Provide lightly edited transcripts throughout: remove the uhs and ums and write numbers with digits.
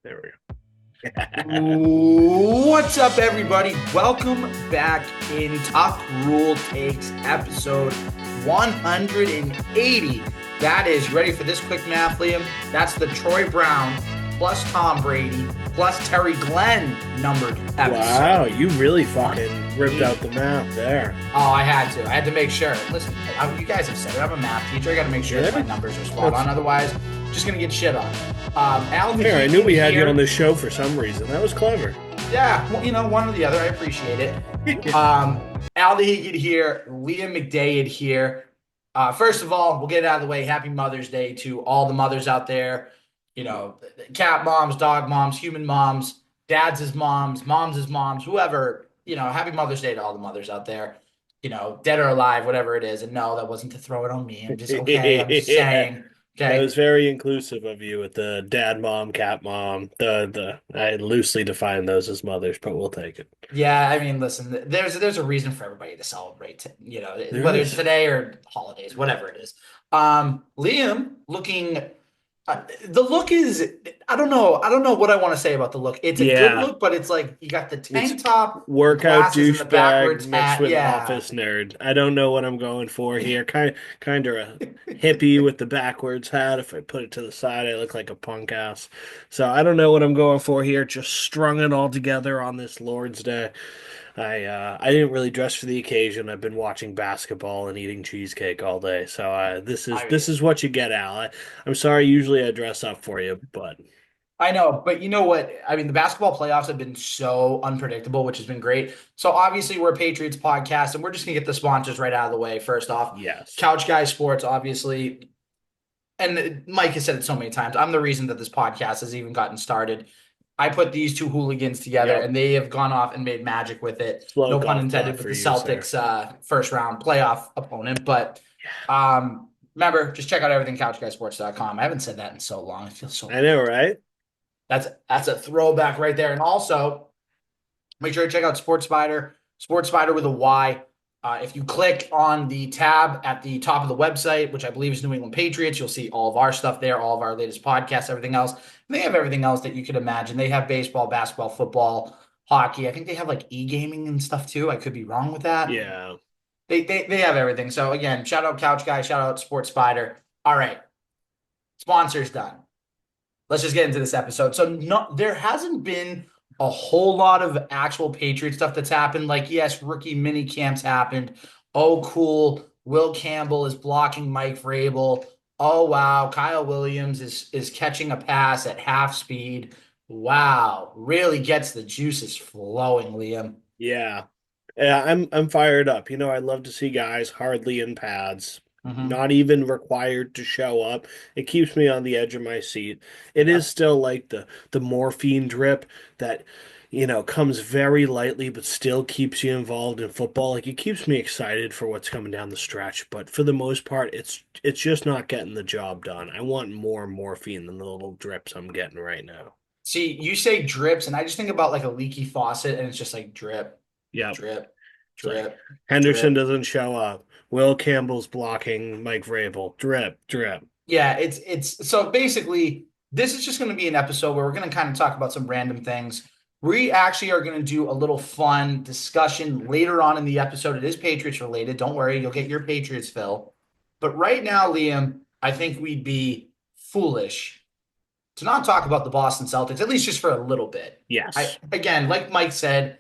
There we go. What's up, everybody? Welcome back in Tuck Rule Takes episode 180. That is, you ready for this quick math, Liam? That's the Troy Brown plus Tom Brady plus Terry Glenn numbered episode. Wow, you really fucking ripped 180. out the map there. Oh, I had to. I had to make sure. Listen, you guys have said it. I'm a math teacher. I got to make sure that my Yeah, numbers are spot on. that's Otherwise, I'm just going to get shit on. Alan the fair. I Heat knew in we had you on here. the show for some reason. That was clever. Yeah, well, one or the other. I appreciate it. Al the Heat here, Liam McDade here. First of all, we'll get it out of the way. Happy Mother's Day to all the mothers out there. Cat moms, dog moms, human moms, dads as moms as moms, whoever. Happy Mother's Day to all the mothers out there. Dead or alive, whatever it is. And no, that wasn't to throw it on me. I'm just okay. I'm just Yeah, saying. that Okay. was very inclusive of you with the dad mom, cat mom. The I loosely define those as mothers, but we'll take it. Yeah, I mean, listen, there's a reason for everybody to celebrate, There whether it's is. today or holidays, whatever it is. Liam looking, the look is, I don't know what I want to say about the look. It's a good Yeah, look, but it's like you got the it's tank top, the workout glasses, and the douchebag backwards mixed hat. with Yeah. office nerd. I don't know what I'm going for here. Kind of a hippie with the backwards hat. If I put it to the side, I look like a punk ass. So I don't know what I'm going for here. Just strung it all together on this Lord's Day. I didn't really dress for the occasion. I've been watching basketball and eating cheesecake all day. So this is I this mean, is what you get, Al. I'm sorry. Usually I dress up for you, but I know, but you know what? I mean, the basketball playoffs have been so unpredictable, which has been great. So obviously, we're a Patriots podcast, and we're just gonna get the sponsors right out of the way. First off, yes. Couch Guy Sports, obviously, and Mike has said it so many times. I'm the reason that this podcast has even gotten started. I put these two hooligans together, Yep. and they have gone off and made magic with it. Slow No pun golf intended clap with for the you, sir. Celtics first round playoff opponent. But remember, just check out everything couchguysports.com. I haven't said that in so long. It feels so I know, weird. right? That's a throwback right there. And also, make sure to check out Sports Spider with a Y. If you click on the tab at the top of the website, which I believe is New England Patriots, you'll see all of our stuff there, all of our latest podcasts, everything else. And they have everything else that you could imagine. They have baseball, basketball, football, hockey. I think they have like e-gaming and stuff too. I could be wrong with that. Yeah. They have everything. So again, shout out Couch Guy, shout out Sports Spider. All right, sponsors done. Let's just get into this episode. So no, there hasn't been a whole lot of actual Patriot stuff that's happened. Like, yes, rookie mini camps happened. Oh, cool. Will Campbell is blocking Mike Vrabel. Oh, wow. Kyle Williams is catching a pass at half speed. Wow. Really gets the juices flowing, Liam. Yeah. Yeah, I'm fired up. I love to see guys hardly in pads, Hmm. not even required to show up. It keeps me on the edge of my seat. It is Yep. still like the morphine drip that, comes very lightly but still keeps you involved in football. Like it keeps me excited for what's coming down the stretch, but for the most part, it's just not getting the job done. I want more morphine than the little drips I'm getting right now. See, you say drips, and I just think about like a leaky faucet, and it's just like drip, Yep. drip, It's like drip, Henderson drip. doesn't show up. Will Campbell's blocking Mike Vrabel. Drip, drip. Yeah, it's so basically this is just going to be an episode where we're going to kind of talk about some random things. We actually are going to do a little fun discussion later on in the episode. It is Patriots related. Don't worry, you'll get your Patriots fill. But right now, Liam, I think we'd be foolish to not talk about the Boston Celtics, at least just for a little bit. I Yes, again, like Mike said,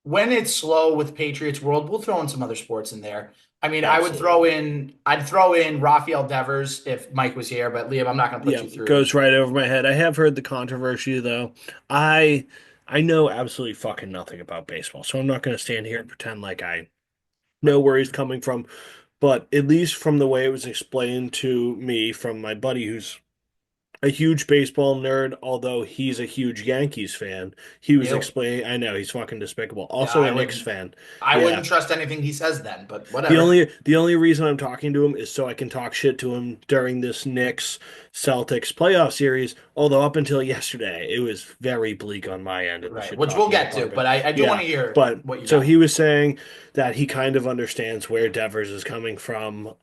when it's slow with Patriots World, we'll throw in some other sports in there. I mean, absolutely. I'd throw in Rafael Devers if Mike was here, but Liam, I'm not going to put Yeah, you through. goes right over my head. I have heard the controversy though. I I know absolutely fucking nothing about baseball, so I'm not going to stand here and pretend like I know where he's coming from. But at least from the way it was explained to me from my buddy who's a huge baseball nerd, although he's a huge Yankees fan. He was Ew. explaining, I know he's fucking despicable. Yeah, Also a Knicks fan. I Yeah. wouldn't trust anything he says then, but The whatever. only the only reason I'm talking to him is so I can talk shit to him during this Knicks Celtics playoff series. Although up until yesterday, it was very bleak on my end of the Right, shit which we'll talking get to, but department. I do want Yeah, to hear but what you so got. he was saying that he kind of understands where Devers is coming from.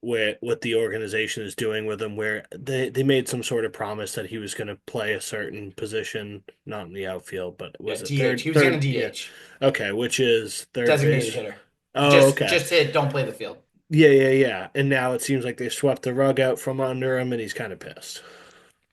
what the organization is doing with him, where they made some sort of promise that he was going to play a certain position, not in the outfield, but Yeah, was it DH. He was going to yeah, DH, okay, which is third designated base. hitter. Oh, Just okay. just hit, don't play the field. Yeah. And now it seems like they swept the rug out from under him, and he's kind of pissed.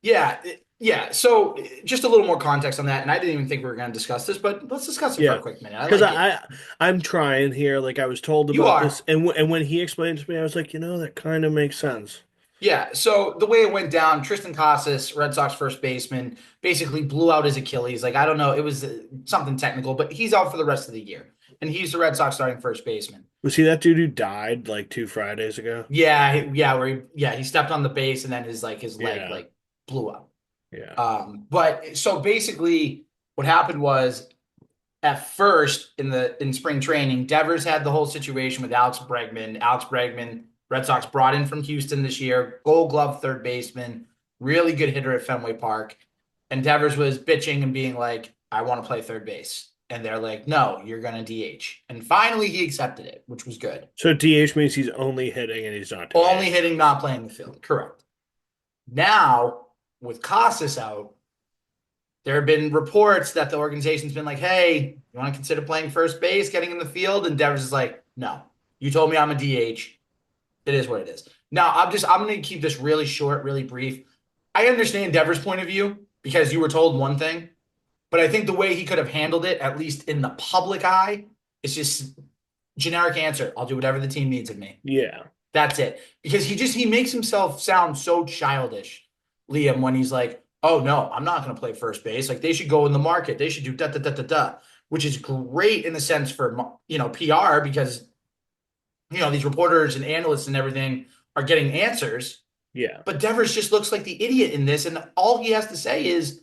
Yeah, yeah. So just a little more context on that, and I didn't even think we were going to discuss this, but let's discuss it for a Yeah, quick minute. I because like it. I'm trying here. Like I was told You about this, are. and and when he explained it to me, I was like, that kind of makes sense. Yeah, so the way it went down, Tristan Casas, Red Sox first baseman, basically blew out his Achilles. Like, I don't know, it was something technical, but he's out for the rest of the year. And he's the Red Sox starting first baseman. Was he that dude who died like 2 Fridays ago? Yeah, yeah, he stepped on the base and then his leg Yeah, like blew up. yeah. But so basically what happened was at first in spring training, Devers had the whole situation with Alex Bregman. Alex Bregman, Red Sox brought in from Houston this year, Gold Glove third baseman, really good hitter at Fenway Park. And Devers was bitching and being like, "I want to play third base." And they're like, "No, you're gonna DH." And finally, he accepted it, which was good. So DH means he's only hitting and he's not doing Only anything hitting, else. not playing the field. Correct. Now with Casas out, there have been reports that the organization's been like, "Hey, you want to consider playing first base, getting in the field?" And Devers is like, "No, you told me I'm a DH. It is what it is." Now, I'm going to keep this really short, really brief. I understand Devers' point of view because you were told one thing, but I think the way he could have handled it, at least in the public eye, is just generic answer. I'll do whatever the team needs of me. Yeah. That's it. Because he makes himself sound so childish, Liam, when he's like, "Oh no, I'm not going to play first base. Like they should go in the market. They should do da da da da da," which is great in the sense for PR because these reporters and analysts and everything are getting answers. Yeah. But Devers just looks like the idiot in this, and all he has to say is,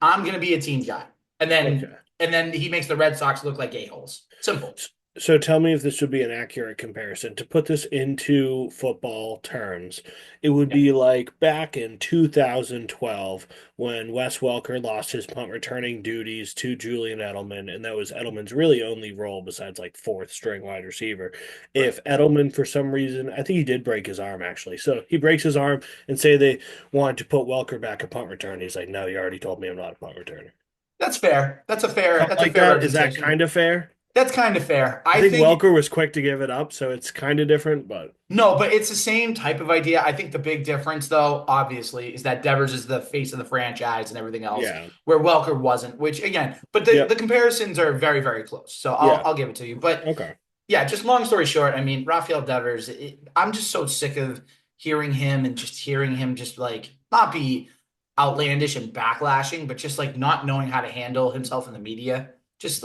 "I'm going to be a team guy," and then Okay. and then he makes the Red Sox look like a-holes. Simple. So tell me if this would be an accurate comparison. To put this into football terms, it would Yeah. be like back in 2012 when Wes Welker lost his punt returning duties to Julian Edelman, and that was Edelman's really only role besides like fourth string wide receiver. Right. If Edelman, for some reason, I think he did break his arm actually. So he breaks his arm and say they wanted to put Welker back a punt return. He's like, no, you already told me I'm not a punt returner. That's fair. Something That's a like fair that. Is that representation. kind of fair? That's kind of fair. I I think think Welker was quick to give it up, so it's kind of different, but no, but it's the same type of idea. I think the big difference, though, obviously, is that Devers is the face of the franchise and everything else, yeah. where Welker wasn't. Which again, but the Yep. comparisons are very, very close. So I'll Yeah. I'll give it to you. But Okay. yeah, just long story short, I mean, Rafael Devers, I'm just so sick of hearing him just like not be outlandish and backlashing, but just like not knowing how to handle himself in the media. Just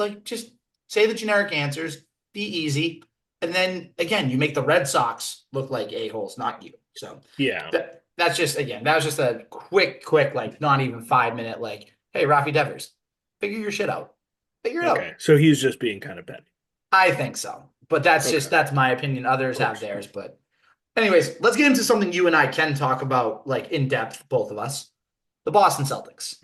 say the generic answers, be easy, and then again, you make the Red Sox look like a-holes, not you. So Yeah. that's just again, that was just a quick, like not even 5 minute, like, "Hey, Rafi Devers, figure your shit out. Figure it Okay. out." So he's just being kind of petty. I think so. But Okay. that's my opinion. Of Others have course. theirs. But anyways, let's get into something you and I can talk about like in depth, both of us. The Boston Celtics.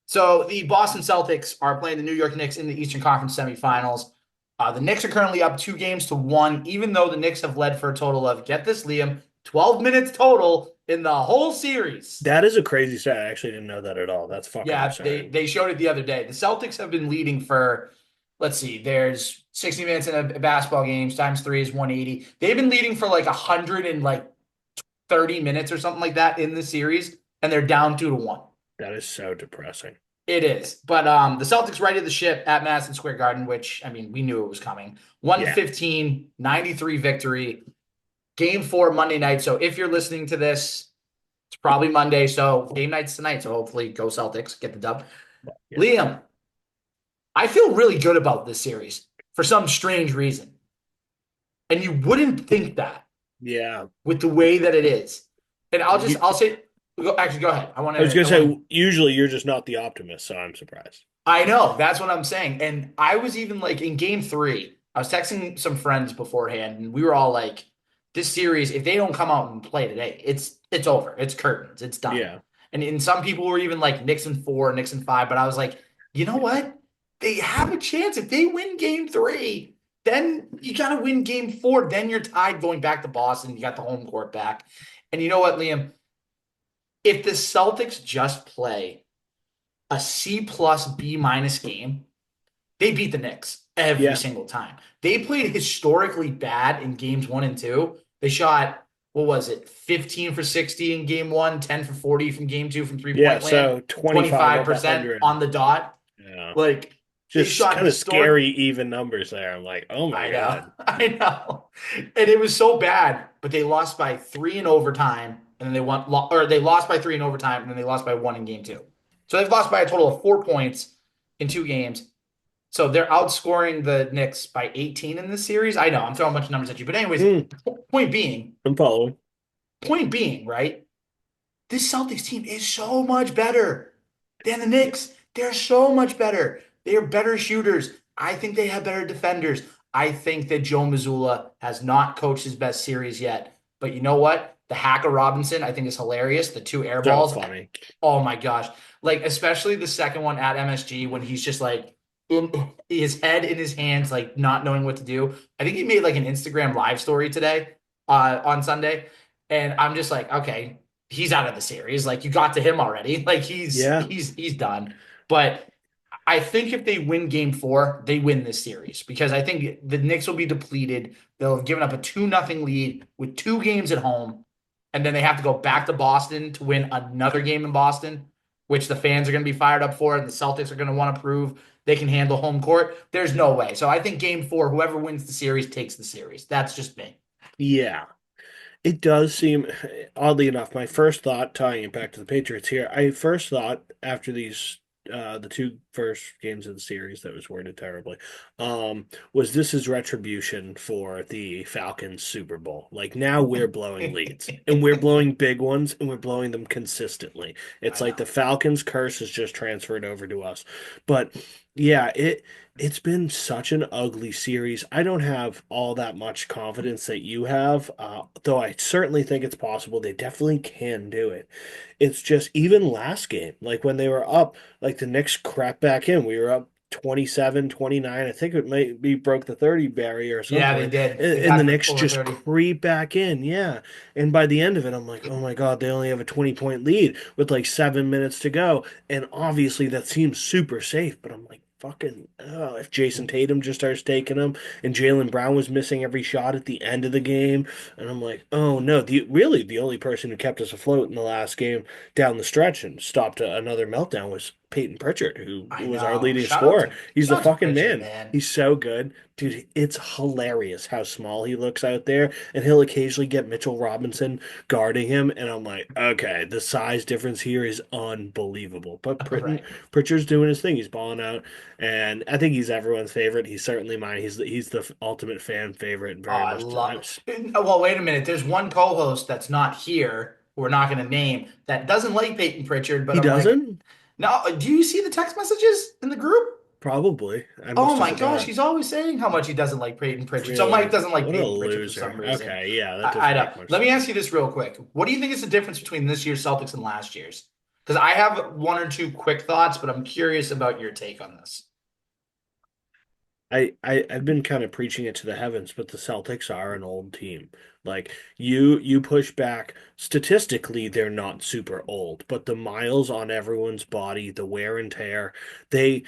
So the Boston Celtics are playing the New York Knicks in the Eastern Conference semifinals. The Knicks are currently up 2 games to 1, even though the Knicks have led for a total of, get this, Liam, 12 minutes total in the whole series. That is a crazy stat. I actually didn't know that at all. That's fucking Yeah, absurd. they showed it the other day. The Celtics have been leading for, let's see, there's 60 minutes in a basketball game, times three is 180. They've been leading for like 100 and like 30 minutes or something like that in the series, and they're down 2-1. That is so depressing. It is. But the Celtics righted the ship at Madison Square Garden, which I mean, we knew it was coming. Yeah. 115-93 victory. Game 4 Monday night. So if you're listening to this, it's probably Monday. So game night's tonight. So hopefully go Celtics, get the dub. Yeah. Liam, I feel really good about this series for some strange reason. And you wouldn't think that Yeah. with the way that it is. And You, I'll say, actually, go ahead. I was gonna say usually you're just not the optimist, so I'm surprised. I know. That's what I'm saying. And I was even like in game 3, I was texting some friends beforehand, and we were all like, this series, if they don't come out and play today, it's over. It's curtains. It's done. Yeah. And some people were even like Knicks in 4, Knicks in 5, but I was like, you know what? They have a chance if they win game 3. Then you got to win game four. Then you're tied going back to Boston. You got the home court back. And you know what, Liam? If the Celtics just play a C plus B minus game, they beat the Knicks every Yeah. single time. They played historically bad in games one and two. They shot, what was it, 15 for 60 in game one, 10 for 40 from game two from three Yeah, point land, so 25 of 25% 100. on the dot. Yeah. Like they Just shot kind of historic. scary even numbers there. I'm like, oh my I know, God. I know. And it was so bad, but they lost by three in overtime, and then they won, or they lost by three in overtime, and then they lost by one in game two. So they've lost by a total of 4 points in two games. So they're outscoring the Knicks by 18 in this series. I know I'm throwing a bunch of numbers at you, but anyways, Hmm, point being, I'm following. right? This Celtics team is so much better than the Knicks. They're so much better. They are better shooters. I think they have better defenders. I think that Joe Mazzulla has not coached his best series yet. But you know what? The hack of Robinson, I think, is hilarious. The two air So balls. funny. Oh my gosh. Like, especially the second one at MSG when he's just like in his head in his hands, like not knowing what to do. I think he made like an Instagram live story today, on Sunday. And I'm just like, okay, he's out of the series. Like you got to him already. Like he's Yeah. he's he's done. But I think if they win game four, they win this series because I think the Knicks will be depleted. They'll have given up a 2-0 lead with two games at home. And then they have to go back to Boston to win another game in Boston, which the fans are going to be fired up for. And the Celtics are going to want to prove they can handle home court. There's no way. So I think game four, whoever wins the series takes the series. That's just me. Yeah. It does seem, oddly enough, my first thought, tying it back to the Patriots here, I first thought after the two first games of the series that was worded terribly, was this is retribution for the Falcons Super Bowl. Like now we're blowing leads and we're blowing big ones and we're blowing them consistently. It's I like know. the Falcons curse has just transferred over to us. But yeah, it's been such an ugly series. I don't have all that much confidence that you have, though I certainly think it's possible. They definitely can do it. It's just even last game, like when they were up, like the Knicks crept back in. We were up 27-29. I think it might be broke the 30 barrier at some Yeah, they point. did. And, They and the got to Knicks over just 30. creep back in. Yeah. And by the end of it, I'm like, oh my God, they only have a 20-point lead with like 7 minutes to go. And obviously that seems super safe, but I'm like, fucking, if Jason Tatum just starts taking them and Jaylen Brown was missing every shot at the end of the game, and I'm like, oh no, the only person who kept us afloat in the last game down the stretch and stopped another meltdown was Peyton Pritchard, who I was our know. leading scorer. He's the Shout out to fucking Pritchard, man. man. He's so good. Dude, it's hilarious how small he looks out there, and he'll occasionally get Mitchell Robinson guarding him, and I'm like, okay, the size difference here is unbelievable. But Right. Pritchard's doing his thing. He's balling out, and I think he's everyone's favorite. He's certainly mine. He's the ultimate fan favorite, and Oh, very I much. love. Well, wait a minute. There's one co-host that's not here, who we're not going to name, that doesn't like Peyton Pritchard. But He I'm like, doesn't? no. Do you see the text messages in the group? Probably. I Oh must have my gosh, forgot. he's always saying how much he doesn't like Peyton Pritchard. So Mike Really? doesn't like What a Peyton Pritchard for loser. some reason. Okay, yeah, that I doesn't know. make much Let me sense. ask you this real quick. What do you think is the difference between this year's Celtics and last year's? Because I have one or two quick thoughts, but I'm curious about your take on this. I've been kind of preaching it to the heavens, but the Celtics are an old team. Like you push back statistically, they're not super old, but the miles on everyone's body, the wear and tear, they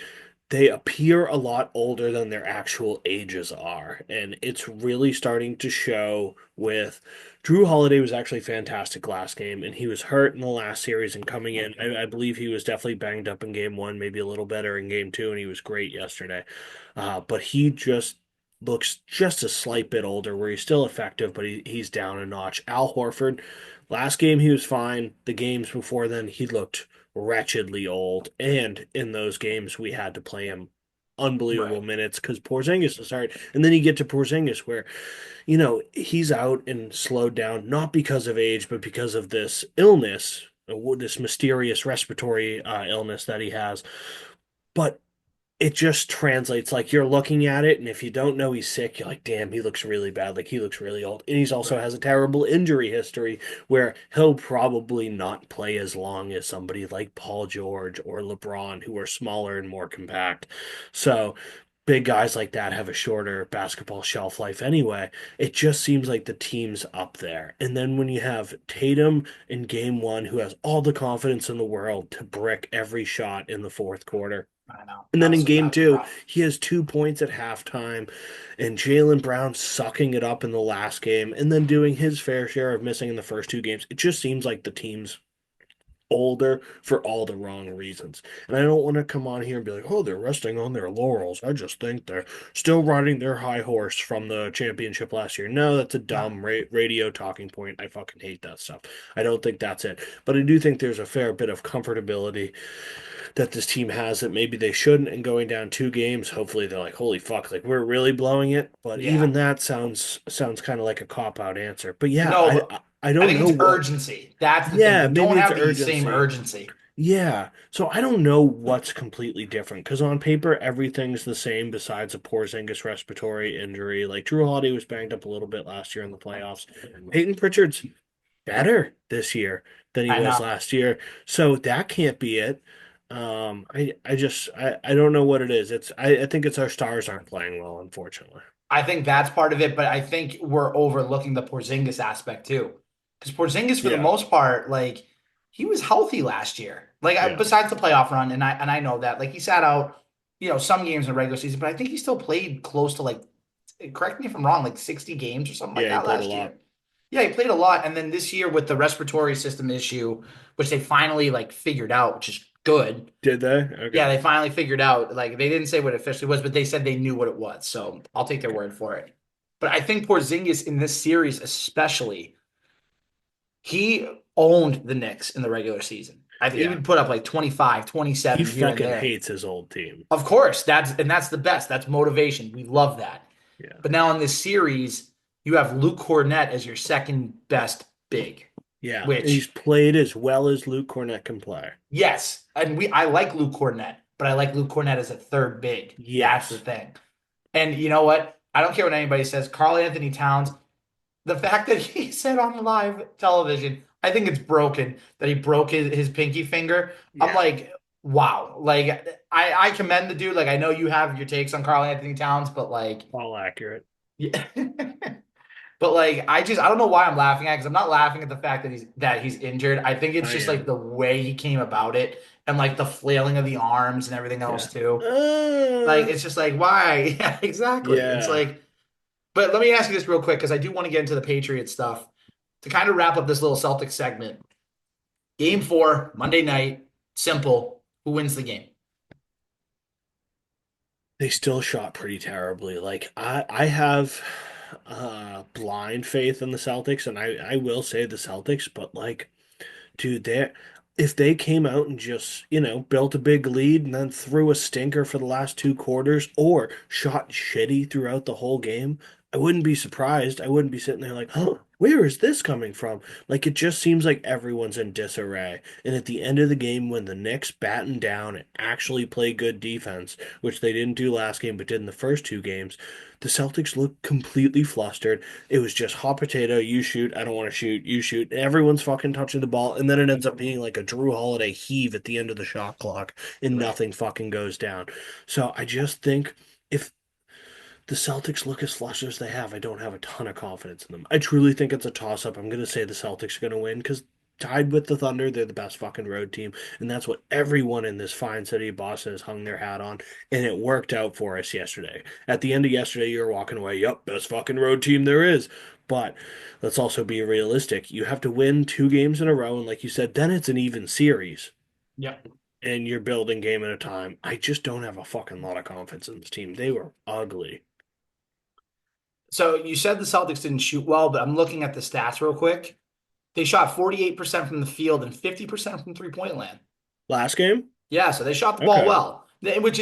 they appear a lot older than their actual ages are. And it's really starting to show with Drew Holiday was actually fantastic last game, and he was hurt in the last series and coming in. I believe he was definitely banged up in game one, maybe a little better in game two, and he was great yesterday. But he just looks just a slight bit older, where he's still effective, but he's down a notch. Al Horford, last game he was fine. The games before then, he looked wretchedly old. And in those games, we had to play him unbelievable Right. minutes because Porzingis is hurt. And then you get to Porzingis where, he's out and slowed down, not because of age, but because of this illness, this mysterious respiratory illness that he has. But it just translates like you're looking at it, and if you don't know he's sick, you're like, damn, he looks really bad. Like he looks really old. And he's also Right. has a terrible injury history where he'll probably not play as long as somebody like Paul George or LeBron, who are smaller and more compact. So big guys like that have a shorter basketball shelf life anyway. It just seems like the team's up there. And then when you have Tatum in game one, who has all the confidence in the world to brick every shot in the fourth quarter. I know. And then in game That was two, rough. he has 2 points at halftime, and Jaylen Brown sucking it up in the last game, and then doing his fair share of missing in the first two games. It just seems like the team's older for all the wrong reasons. And I don't want to come on here and be like, oh, they're resting on their laurels. I just think they're still riding their high horse from the championship last year. No, that's a No. dumb radio talking point. I fucking hate that stuff. I don't think that's it. But I do think there's a fair bit of comfortability that this team has that maybe they shouldn't. And going down 2 games, hopefully they're like, holy fuck, like we're really blowing it. But Yeah. even that sounds kind of like a cop out answer. But yeah, No, I I don't think know it's what. urgency. That's the thing. Yeah, They don't maybe it's have the same urgency. urgency. Yeah. So I don't know what's completely different because on paper everything's the same besides a Porzingis respiratory injury. Like Drew Holiday was banged up a little bit last year in the playoffs. Peyton Pritchard's better this year than he I was know. last year. So that can't be it. I don't know what it is. I think it's our stars aren't playing well, unfortunately. I think that's part of it, but I think we're overlooking the Porzingis aspect too. Because Porzingis, for the Yeah. most part, like he was healthy last year. Like Yeah. besides the playoff run, and I know that. Like he sat out, some games in the regular season, but I think he still played close to like, correct me if I'm wrong, like 60 games or something like Yeah, he that played a last lot. year. Yeah, he played a lot. And then this year with the respiratory system issue, which they finally like figured out, which is good. Did they? Yeah, Okay. they finally figured out. Like they didn't say what it officially was, but they said they knew what it was. So I'll take their word for it. But I think Porzingis in this series, especially, he owned the Knicks in the regular season. I think he Yeah. would put up like 25, He 27 here and fucking there. hates his old team. Of course, that's the best. That's motivation. We love that. Yeah. But now in this series, you have Luke Cornett as your second best big, Yeah. And he's which played as well as Luke Cornett can play. yes, and I like Luke Cornett, but I like Luke Cornett as a third big. That's the Yes. thing. And you know what? I don't care what anybody says. Carl Anthony Towns, the fact that he said on live television, I think it's broken that he broke his pinky finger. I'm Yeah. like, wow. Like I commend the dude. Like I know you have your takes on Carl Anthony Towns, but like All accurate. yeah. But like I don't know why I'm laughing at because I'm not laughing at the fact that he's injured. I think it's I just like am. the way he came about it and like the flailing of the arms and everything Yeah. else too. Like it's just like why? Yeah, exactly. It's Yeah. like, but let me ask you this real quick because I do want to get into the Patriots stuff to kind of wrap up this little Celtics segment. Game four, Monday night, simple. Who wins the game? They still shot pretty terribly. Like I have blind faith in the Celtics, and I will say the Celtics, but like dude, they if they came out and just, built a big lead and then threw a stinker for the last 2 quarters or shot shitty throughout the whole game, I wouldn't be surprised. I wouldn't be sitting there like, oh, where is this coming from? Like it just seems like everyone's in disarray. And at the end of the game, when the Knicks batten down and actually play good defense, which they didn't do last game but did in the first 2 games, the Celtics looked completely flustered. It was just hot potato. You shoot. I don't want to shoot. You shoot. And everyone's fucking touching the ball. And then it ends up being like a Drew Holiday heave at the end of the shot clock and Right. nothing fucking goes down. So I just think if the Celtics look as flush as they have, I don't have a ton of confidence in them. I truly think it's a toss up. I'm going to say the Celtics are going to win because tied with the Thunder, they're the best fucking road team. And that's what everyone in this fine city of Boston has hung their hat on. And it worked out for us yesterday. At the end of yesterday, you were walking away, yep, best fucking road team there is. But let's also be realistic. You have to win 2 games in a row. And like you said, then it's an even series. Yep. And you're building game at a time. I just don't have a fucking lot of confidence in this team. They were ugly. So you said the Celtics didn't shoot well, but I'm looking at the stats real quick. They shot 48% from the field and 50% from three-point land. Last game? Yeah, so they shot the ball Okay. well. Which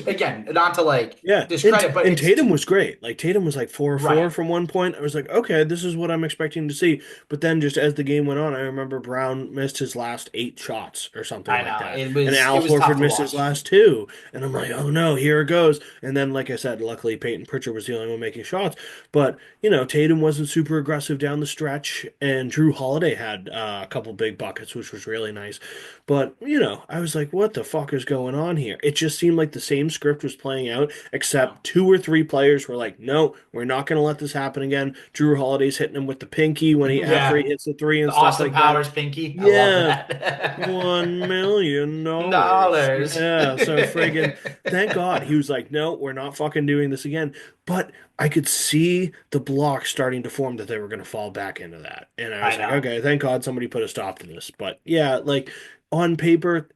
again, not to like Yeah, discredit, but and it's Tatum was great. Like Tatum was like 4 or 4 right. from one point. I was like, okay, this is what I'm expecting to see. But then just as the game went on, I remember Brown missed his last 8 shots or something I like know. that, It and was it Al was tough Horford to missed his watch. last two, and I'm like, oh no, here it goes. And then, like I said, luckily Peyton Pritchard was the only one making shots. But Tatum wasn't super aggressive down the stretch, and Drew Holiday had a couple big buckets, which was really nice. But I was like, what the fuck is going on here? It just seemed like the same script was playing out, Yeah. except two or three players were like, "No, we're not going to let this happen again." Drew Holiday's hitting him with the pinky when he after Yeah. he hits the three The and stuff Austin like that. Powers pinky. I love Yeah, that. $1 million. Dollars. Yeah, so friggin' thank God he was like, no, we're not fucking doing this again. But I could see the block starting to form that they were going to fall back into that, and I I was like, know. okay, thank God somebody put a stop to this. But yeah, like on paper,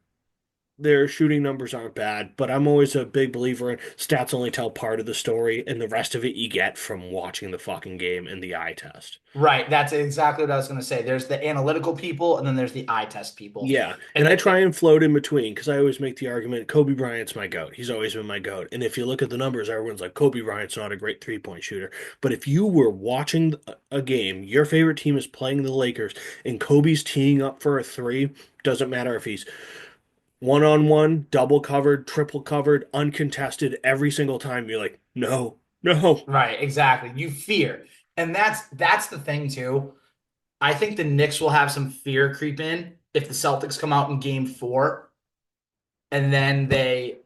their shooting numbers aren't bad, but I'm always a big believer in stats only tell part of the story, and the rest of it you get from watching the fucking game and the eye test. Right. That's exactly what I was going to say. There's the analytical people and then there's the eye test people. Yeah, and And I try and float in between because I always make the argument Kobe Bryant's my GOAT. He's always been my GOAT. And if you look at the numbers, everyone's like, Kobe Bryant's not a great three-point shooter. But if you were watching a game, your favorite team is playing the Lakers, and Kobe's teeing up for a three, doesn't matter if he's one-on-one, double covered, triple covered, uncontested, every single time, you're like, no, no. right, exactly. You fear. And that's the thing too. I think the Knicks will have some fear creep in if the Celtics come out in game 4 and then they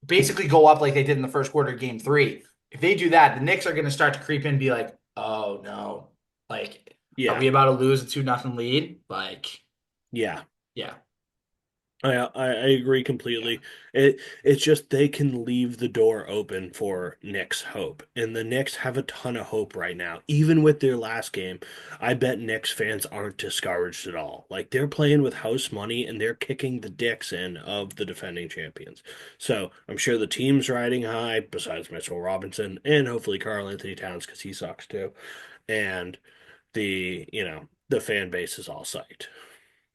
basically go up like they did in the first quarter of game 3. If they do that, the Knicks are going to start to creep in and be like, oh no, like, are Yeah, we about to lose a 2-0 lead? Like, yeah. yeah, I agree completely. It's just they can leave the door open for Knicks hope. And the Knicks have a ton of hope right now. Even with their last game, I bet Knicks fans aren't discouraged at all. Like they're playing with house money and they're kicking the dicks in of the defending champions. So I'm sure the team's riding high, besides Mitchell Robinson and hopefully Karl Anthony Towns because he sucks too. And the fan base is all psyched.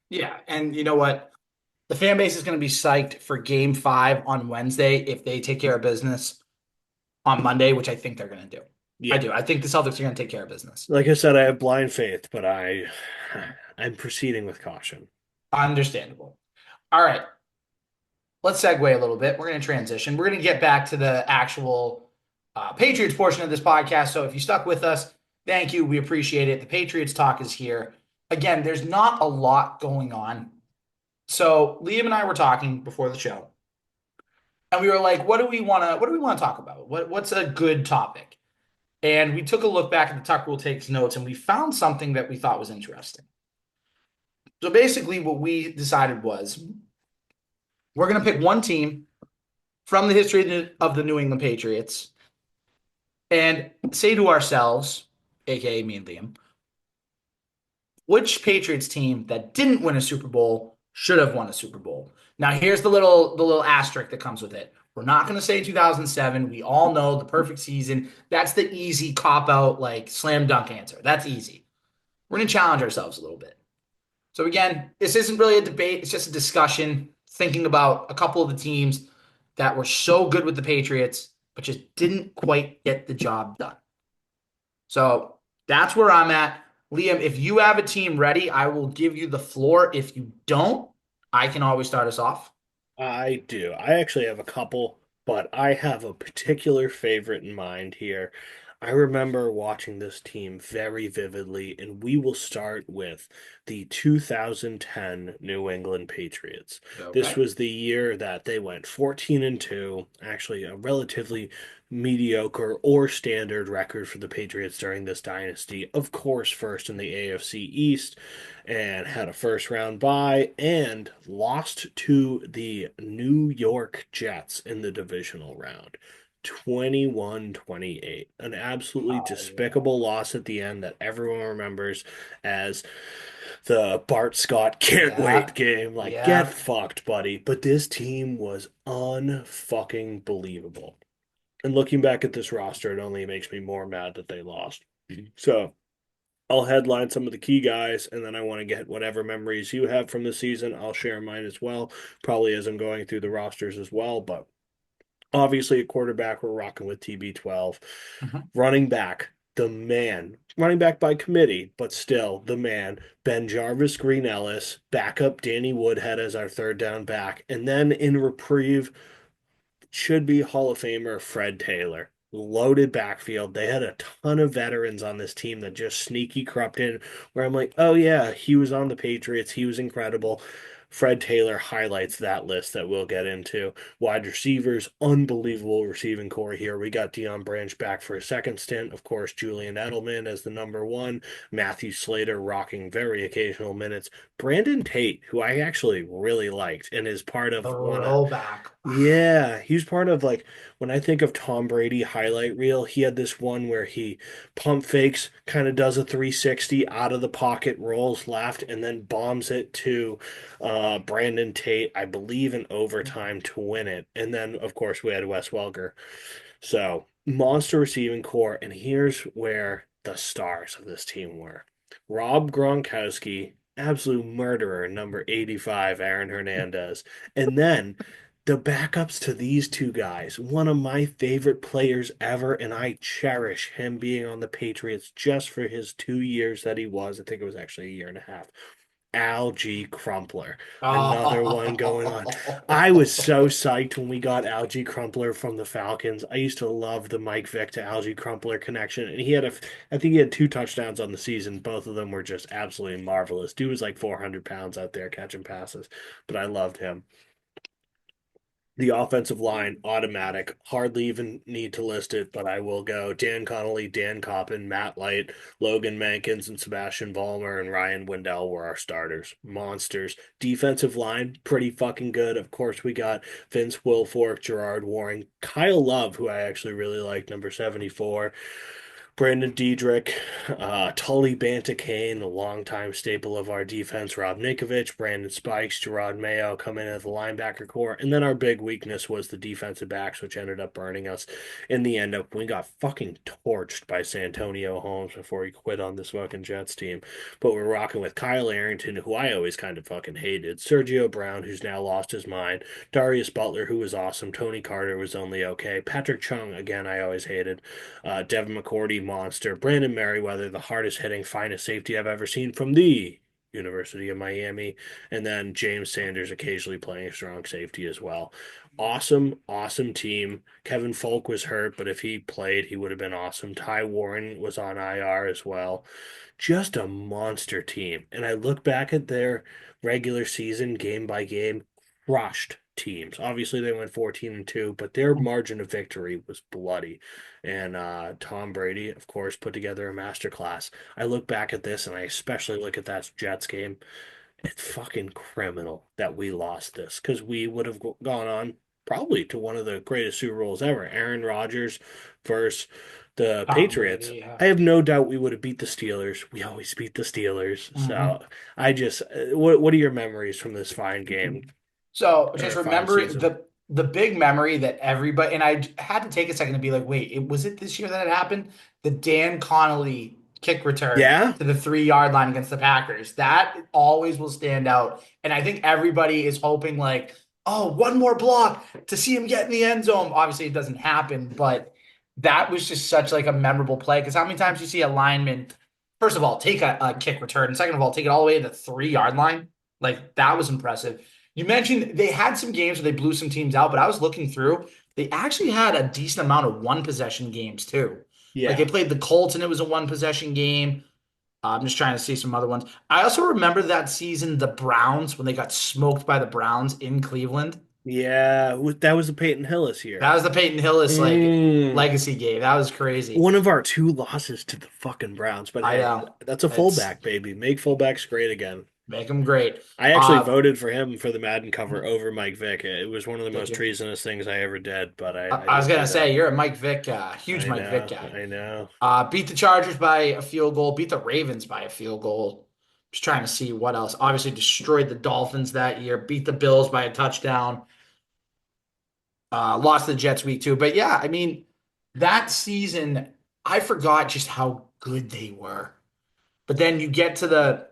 yeah. And you know what? The fan base is going to be psyched for game 5 on Wednesday if they take care of business on Monday, which I think they're going to do. I Yeah. do. I think the Celtics are going to take care of business. Like I said, I have blind faith, but I'm proceeding with caution. Understandable. All right. Let's segue a little bit. We're going to transition. We're going to get back to the actual Patriots portion of this podcast. So if you stuck with us, thank you. We appreciate it. The Patriots talk is here. Again, there's not a lot going on. So Liam and I were talking before the show, and we were like, what do we want to talk about? What's a good topic? And we took a look back at the Tuck Rule Takes Notes, and we found something that we thought was interesting. So basically, what we decided was we're going to pick one team from the history of the New England Patriots and say to ourselves, aka me and Liam, which Patriots team that didn't win a Super Bowl should have won a Super Bowl. Now, here's the little asterisk that comes with it. We're not going to say 2007. We all know the perfect season. That's the easy cop out, like slam dunk answer. That's easy. We're going to challenge ourselves a little bit. So again, this isn't really a debate. It's just a discussion, thinking about a couple of the teams that were so good with the Patriots, but just didn't quite get the job done. So that's where I'm at. Liam, if you have a team ready, I will give you the floor. If you don't, I can always start us off. I do. I actually have a couple, but I have a particular favorite in mind here. I remember watching this team very vividly, and we will start with the 2010 New England Patriots. This Okay. was the year that they went 14 and 2, actually a relatively mediocre or standard record for the Patriots during this dynasty. Of course, first in the AFC East and had a first round bye and lost to the New York Jets in the divisional round. 21-28. An absolutely Oh, yeah. despicable loss at the end that everyone remembers as the Bart Scott can't wait Yeah. game. Like, get Yeah. fucked, buddy. But this team was unfucking believable. And looking back at this roster, it only makes me more mad that they lost. So I'll headline some of the key guys, and then I want to get whatever memories you have from the season. I'll share mine as well, probably as I'm going through the rosters as well. But obviously, at quarterback, we're rocking with TB12. Mhm. Running back, the man, running back by committee, but still the man, Ben Jarvis Green Ellis, backup Danny Woodhead as our third down back. And then in reprieve, should be Hall of Famer Fred Taylor. Loaded backfield. They had a ton of veterans on this team that just sneaky crept in. Where I'm like, oh yeah, he was on the Patriots. He was incredible. Fred Taylor highlights that list that we'll get into. Wide receivers, unbelievable receiving core here. We got Deion Branch back for a second stint. Of course, Julian Edelman as the number one. Matthew Slater rocking very occasional minutes. Brandon Tate, who I actually really liked and is part of one of Throwback. yeah, he's part of like when I think of Tom Brady highlight reel, he had this one where he pump fakes, kind of does a 360 out of the pocket, rolls left, and then bombs it to Brandon Tate, I believe in overtime to win it. And then of course we had Wes Welker. So monster receiving core, and here's where the stars of this team were. Rob Gronkowski, absolute murderer, number 85, Aaron Hernandez. And then the backups to these two guys, one of my favorite players ever, and I cherish him being on the Patriots just for his 2 years that he was. I think it was actually a year and a half. Algie Crumpler. Another one going on. I was so Oh. psyched when we got Algie Crumpler from the Falcons. I used to love the Mike Vick to Algie Crumpler connection. And I think he had 2 touchdowns on the season. Both of them were just absolutely marvelous. Dude was like 400 pounds out there catching passes, but I loved him. The offensive line, automatic. Hardly even need to list it, but I will go. Dan Connolly, Dan Coppin, Matt Light, Logan Mankins, and Sebastian Vollmer and Ryan Wendell were our starters. Monsters. Defensive line, pretty fucking good. Of course, we got Vince Wilfork, Gerard Waring, Kyle Love, who I actually really like, number 74. Brandon Diedrich, Tully Bantakane, a longtime staple of our defense, Rob Ninkovich, Brandon Spikes, Gerard Mayo coming in at the linebacker core. And then our big weakness was the defensive backs, which ended up burning us in the end up. We got fucking torched by Santonio Holmes before he quit on this fucking Jets team. But we're rocking with Kyle Arrington, who I always kind of fucking hated, Sergio Brown, who's now lost his mind, Darius Butler, who was awesome, Tony Carter was only okay, Patrick Chung, again, I always hated. Devin McCourty, monster. Brandon Merriweather, the hardest hitting, finest safety I've ever seen from the University of Miami. And then James Sanders occasionally playing strong safety as well. Awesome, awesome team. Kevin Folk was hurt, but if he played, he would have been awesome. Ty Warren was on IR as well. Just a monster team. And I look back at their regular season game by game, crushed teams. Obviously, they went 14-2, but their margin of victory was bloody. And Tom Brady, of course, put together a masterclass. I look back at this and I especially look at that Jets game. It's fucking criminal that we lost this because we would have gone on probably to one of the greatest Super Bowls ever. Aaron Rodgers versus the Tom Patriots. Brady, yeah. I have no doubt we would have beat the Steelers. We always beat the Steelers. Mhm. So I just, what are your memories from this fine game So or just fine remember season? the big memory that everybody, and I had to take a second to be like, wait, was it this year that it happened? The Dan Connolly kick return Yeah, to the 3 yard line against the Packers. That always will stand out. And I think everybody is hoping like, oh, one more block to see him get in the end zone. Obviously, it doesn't happen, but that was just such like a memorable play. Because how many times you see a lineman, first of all, take a kick return, and second of all, take it all the way to the 3 yard line? Like that was impressive. You mentioned they had some games where they blew some teams out, but I was looking through. They actually had a decent amount of one possession games too. Like they yeah, played the Colts and it was a one possession game. I'm just trying to see some other ones. I also remember that season, the Browns, when they got smoked by the Browns in Cleveland. yeah. That was the Peyton Hillis That year. was the Peyton Hillis like Mm. legacy game. That was crazy. One of our 2 losses to the fucking Browns, but I hey, know. that's a It's fullback, baby. Make fullbacks great again. make them great. I actually Uh, voted for him for the Madden cover over Mike Vick. It was one of the did most you? treasonous things I ever did, but I I was did gonna do say that. you're a Mike Vick, huge I Mike Vick know, guy. I know. Beat the Chargers by a field goal, beat the Ravens by a field goal. Just trying to see what else. Obviously, destroyed the Dolphins that year, beat the Bills by a touchdown, lost the Jets week 2. But yeah, I mean, that season, I forgot just how good they were. But then you get to the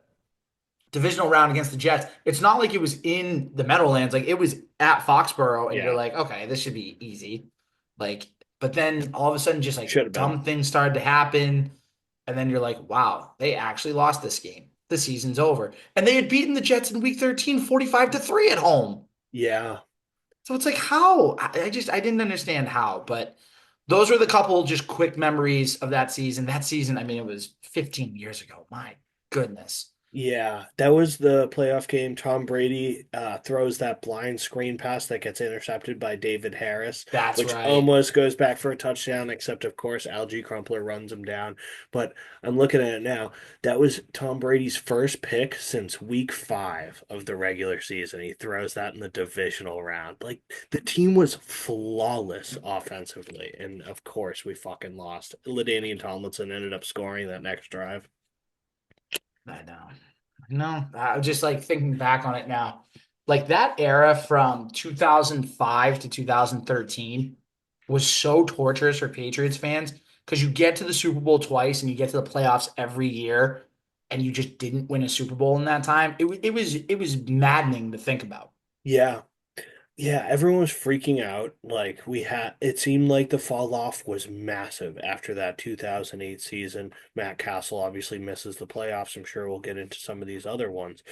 divisional round against the Jets. It's not like it was in the Meadowlands, like it was at Foxborough, and you're Yeah, like, okay, this should be easy. Like, but then all of a sudden, just like should have been. dumb things started to happen. And then you're like, wow, they actually lost this game. The season's over. And they had beaten the Jets in week 13, 45-3 at home. Yeah, So it's like, how? I didn't understand how, but those were the couple just quick memories of that season. That season, I mean, it was 15 years ago. My goodness. Yeah, that was the playoff game. Tom Brady throws that blind screen pass that gets intercepted by David Harris, That's which right. almost goes back for a touchdown, except of course Algie Crumpler runs him down. But I'm looking at it now. That was Tom Brady's first pick since week 5 of the regular season. He throws that in the divisional round. Like the team was flawless offensively, and of course we fucking lost. LaDainian Tomlinson ended up scoring that next drive. I know. No, I'm just like thinking back on it now. Like that era from 2005 to 2013 was so torturous for Patriots fans because you get to the Super Bowl twice and you get to the playoffs every year and you just didn't win a Super Bowl in that time. It was maddening to think about. Yeah. Yeah, everyone was freaking out. Like we had, it seemed like the fall off was massive after that 2008 season. Matt Castle obviously misses the playoffs. I'm sure we'll get into some of these other ones,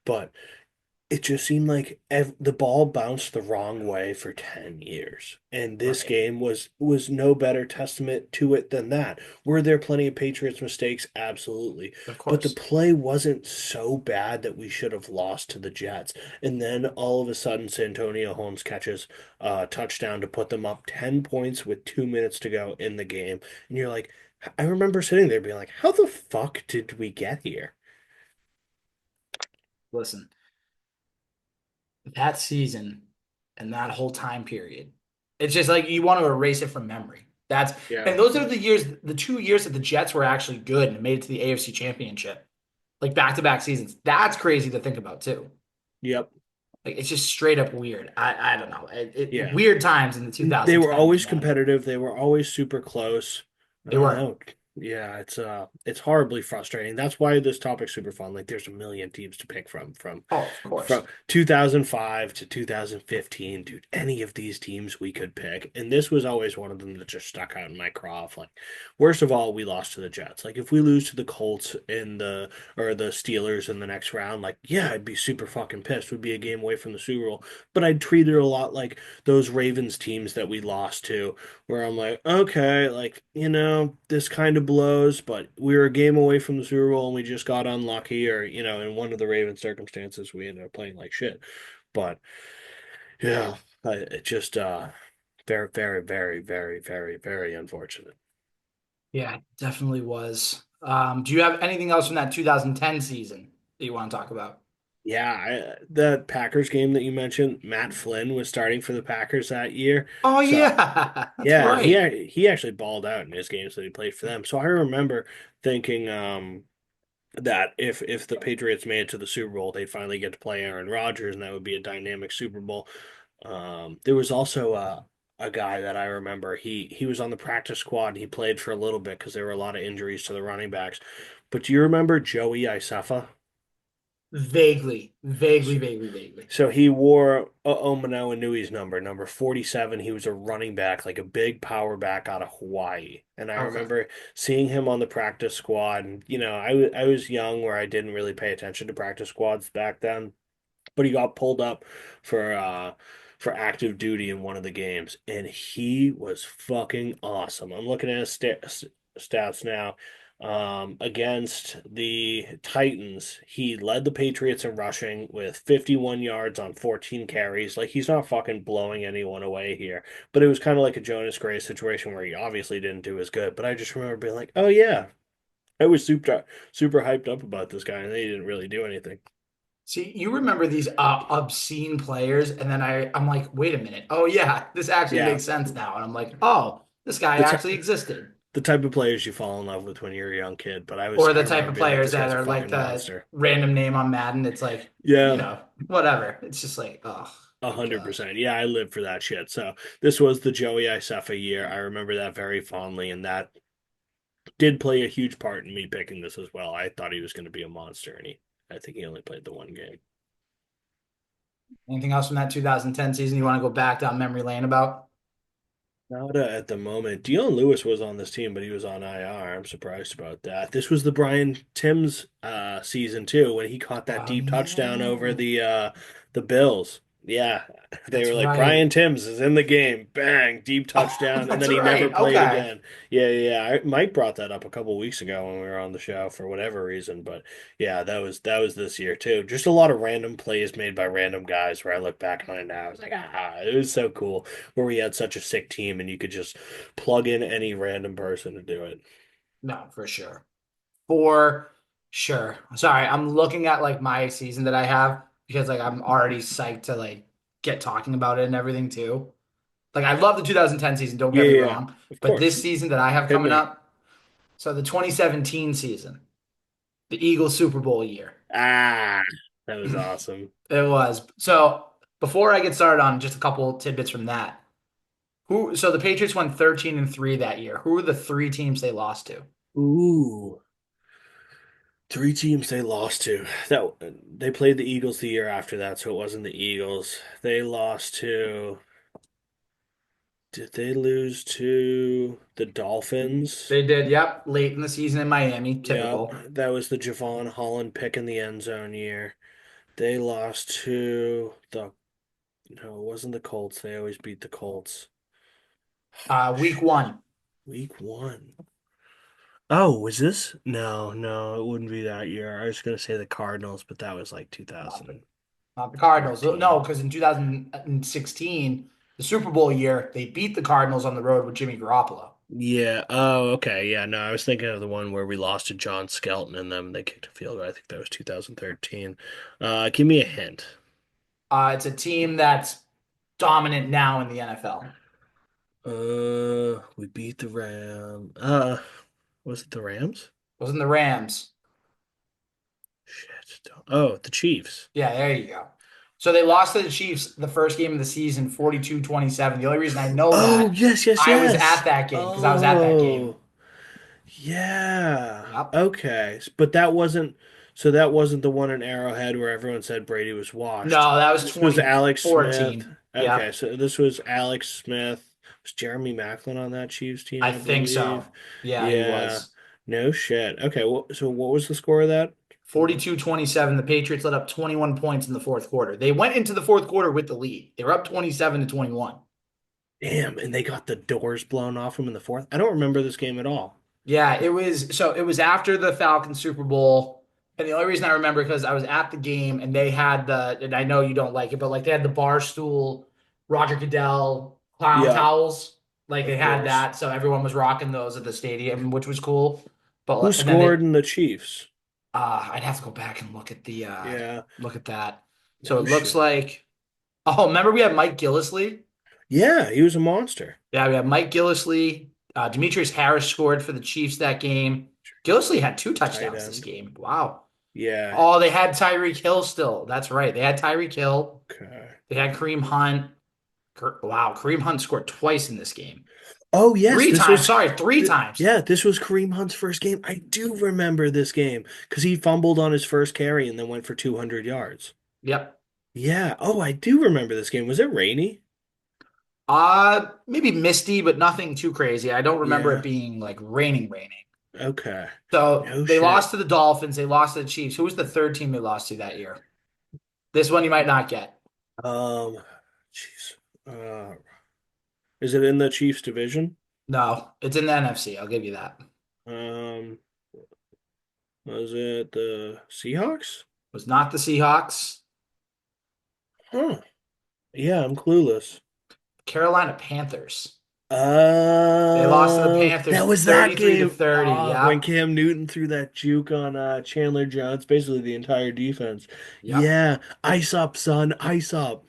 but it just seemed like the ball bounced the wrong way for 10 years. And this Right. game was no better testament to it than that. Were there plenty of Patriots mistakes? Absolutely. Of But the course. play wasn't so bad that we should have lost to the Jets. And then all of a sudden, Santonio Holmes catches a touchdown to put them up 10 points with 2 minutes to go in the game. And you're like, I remember sitting there being like, how the fuck did we get here? Listen, that season and that whole time period, it's just like you want to erase it from memory. That's Yeah. and those are the years, the 2 years that the Jets were actually good and made it to the AFC Championship, like back-to-back seasons. That's crazy to think about too. Yep. Like it's just straight up weird. I don't know. Yeah. Weird times in the They were 2010s, always man. competitive. They were always super close. I They don't were. know. Yeah, it's horribly frustrating. That's why this topic's super fun. Like there's a million teams to pick Oh, of from course. 2005 to 2015, dude. Any of these teams we could pick. And this was always one of them that just stuck out in my craw. Of like, worst of all, we lost to the Jets. Like if we lose to the Colts in the or the Steelers in the next round, like yeah, I'd be super fucking pissed. We'd be a game away from the Super Bowl. But I'd treat it a lot like those Ravens teams that we lost to, where I'm like, okay, like, this kind of blows, but we were a game away from the Super Bowl and we just got unlucky, or, in one of the Ravens circumstances, we ended up playing like shit. But yeah, it just, very, very, very, very, very, very unfortunate. Yeah, it definitely was. Do you have anything else from that 2010 season that you want to talk about? Yeah, the Packers game that you mentioned, Matt Flynn was starting for the Packers that year. Oh So yeah, that's yeah, and he right. he actually balled out in his games that he played for them. So I remember thinking that if the Patriots made it to the Super Bowl, they'd finally get to play Aaron Rodgers, and that would be a dynamic Super Bowl. There was also a guy that I remember. He was on the practice squad. And he played for a little bit because there were a lot of injuries to the running backs. But do you remember Joey Isefa? Vaguely, vaguely, vaguely, vaguely. So he wore Omano Inui's number 47. He was a running back, like a big power back out of Hawaii. And I Okay. remember seeing him on the practice squad. And, I was young where I didn't really pay attention to practice squads back then, but he got pulled up for active duty in one of the games, and he was fucking awesome. I'm looking at his stats now. Against the Titans, he led the Patriots in rushing with 51 yards on 14 carries. Like he's not fucking blowing anyone away here, but it was kind of like a Jonas Gray situation where he obviously didn't do as good. But I just remember being like, "Oh yeah, I was super hyped up about this guy, and they didn't really do anything." See, you remember these obscene players, and then I'm like, wait a minute. Oh yeah, this actually Yeah, makes sense now. And I'm like, oh, this guy the t actually existed. the type of players you fall in love with when you're a young kid. But Or I the type remember of being like, players this that guy's a are like fucking the monster. random name on Madden. It's like, Yeah, whatever. It's just like, oh, a good hundred God. percent. Yeah, I lived for that shit. So this was the Joey Isefa year. I remember that very fondly, and that did play a huge part in me picking this as well. I thought he was going to be a monster, and I think he only played the one game. Anything else from that 2010 season you want to go back down memory lane about? Not at the moment. Dion Lewis was on this team, but he was on IR. I'm surprised about that. This was the Brian Timms season too, when he caught that Oh deep touchdown over yeah. the Bills. Yeah, they That's were like right. Brian Timms is in the game, bang, deep Oh, touchdown, and that's then he never right. played Okay. again. Yeah, yeah. Mike brought that up a couple weeks ago when we were on the show for whatever reason, but yeah, that was this year too. Just a lot of random plays made by random guys. Where I look back on it now, I was like, it was so cool. Where we had such a sick team, and you could just plug in any random person to do it. No, for sure. For sure. Sorry, I'm looking at like my season that I have because like I'm already psyched to like get talking about it and everything too. Like I love the 2010 season, don't Yeah, get me yeah, yeah. wrong, Of but course. this season that I have Hit coming me. up, so the 2017 season, the Eagles Super Bowl year. Ah, that was awesome. It was. So before I get started on just a couple tidbits from that, so the Patriots won 13-3 that year. Who were the three teams they lost to? Ooh. Three teams they lost to. That they played the Eagles the year after that, so it wasn't the Eagles. They lost to. Did they lose to the Dolphins? They did, yep, late in the season in Miami, Yep, typical. that was the Javon Holland pick in the end zone year. They lost to the. No, it wasn't the Colts. They always beat the Colts. Week one Week one. Oh, was this? No, no, it wouldn't be that year. I was gonna say the Cardinals, but that was like Not the, 2013. not the Cardinals. No, because in 2016, the Super Bowl year, they beat the Cardinals on the road with Jimmy Garoppolo. Yeah. Oh, okay. Yeah. No, I was thinking of the one where we lost to John Skelton and them. They kicked a field goal. I think that was 2013. Give me a hint. It's a team that's dominant now in the NFL. We beat the Ram. Was it the Rams? Wasn't the Rams? Shit. Oh, the Chiefs. Yeah, there you go. So they lost to the Chiefs the first game of the season, 42-27. The only reason I know Oh, that yes, yes, I was at yes. that game because I was at that game. Oh, yeah. Yep. Okay. But that wasn't, so that wasn't the one in Arrowhead where everyone said Brady was washed. No, that was This was Alex Smith. 2014. Okay, Yep. so this was Alex Smith. Was Jeremy Maclin on that Chiefs team, I I think believe? so. Yeah, he Yeah. was. No shit. Okay, well, so what was the score of that? 42-27. The Patriots let up 21 points in the fourth quarter. They went into the fourth quarter with the lead. They were up 27-21. Damn, and they got the doors blown off them in the fourth. I don't remember this game at all. Yeah, it was after the Falcons Super Bowl. And the only reason I remember because I was at the game and they had and I know you don't like it, but like they had the bar stool, Roger Goodell clown Yeah, towels. Like they of had course. that. So everyone was rocking those at the stadium, which was cool. Who And then scored in the Chiefs? I'd have to go back and look at the Yeah, look at that. So no it looks shit. like, oh, remember we had Mike Gillislee? Yeah, he was a monster. Yeah, we had Mike Gillislee. Demetrius Harris scored for the Chiefs that game. Gillislee had two Tight touchdowns this end. game. Wow. Yeah. Oh, they had Tyreek Hill still. That's right. They had Tyreek Hill. Okay. They had Kareem Hunt. Wow, Kareem Hunt scored twice in this game. Oh yes, Three this times. was Sorry, three times. yeah, this was Kareem Hunt's first game. I do remember this game because he fumbled on his first carry and then went for 200 yards. Yep. Yeah. Oh, I do remember this game. Was it rainy? Maybe misty, but nothing too crazy. I don't remember it Yeah. being like raining. Okay. So No they shit. lost to the Dolphins. They lost to the Chiefs. Who was the third team they lost to that year? This one you might not get. Um, jeez. Uh, is it in the Chiefs division? No, it's in the NFC. I'll give you that. Um, was it the Seahawks? Was not the Seahawks. Huh. Yeah, I'm clueless. Carolina Panthers. They lost to the Oh, Panthers that was that 33 to game. 30. When Yep. Cam Newton threw that juke on Chandler Jones, basically the entire defense. Yep. Yeah, ice up, son, ice up.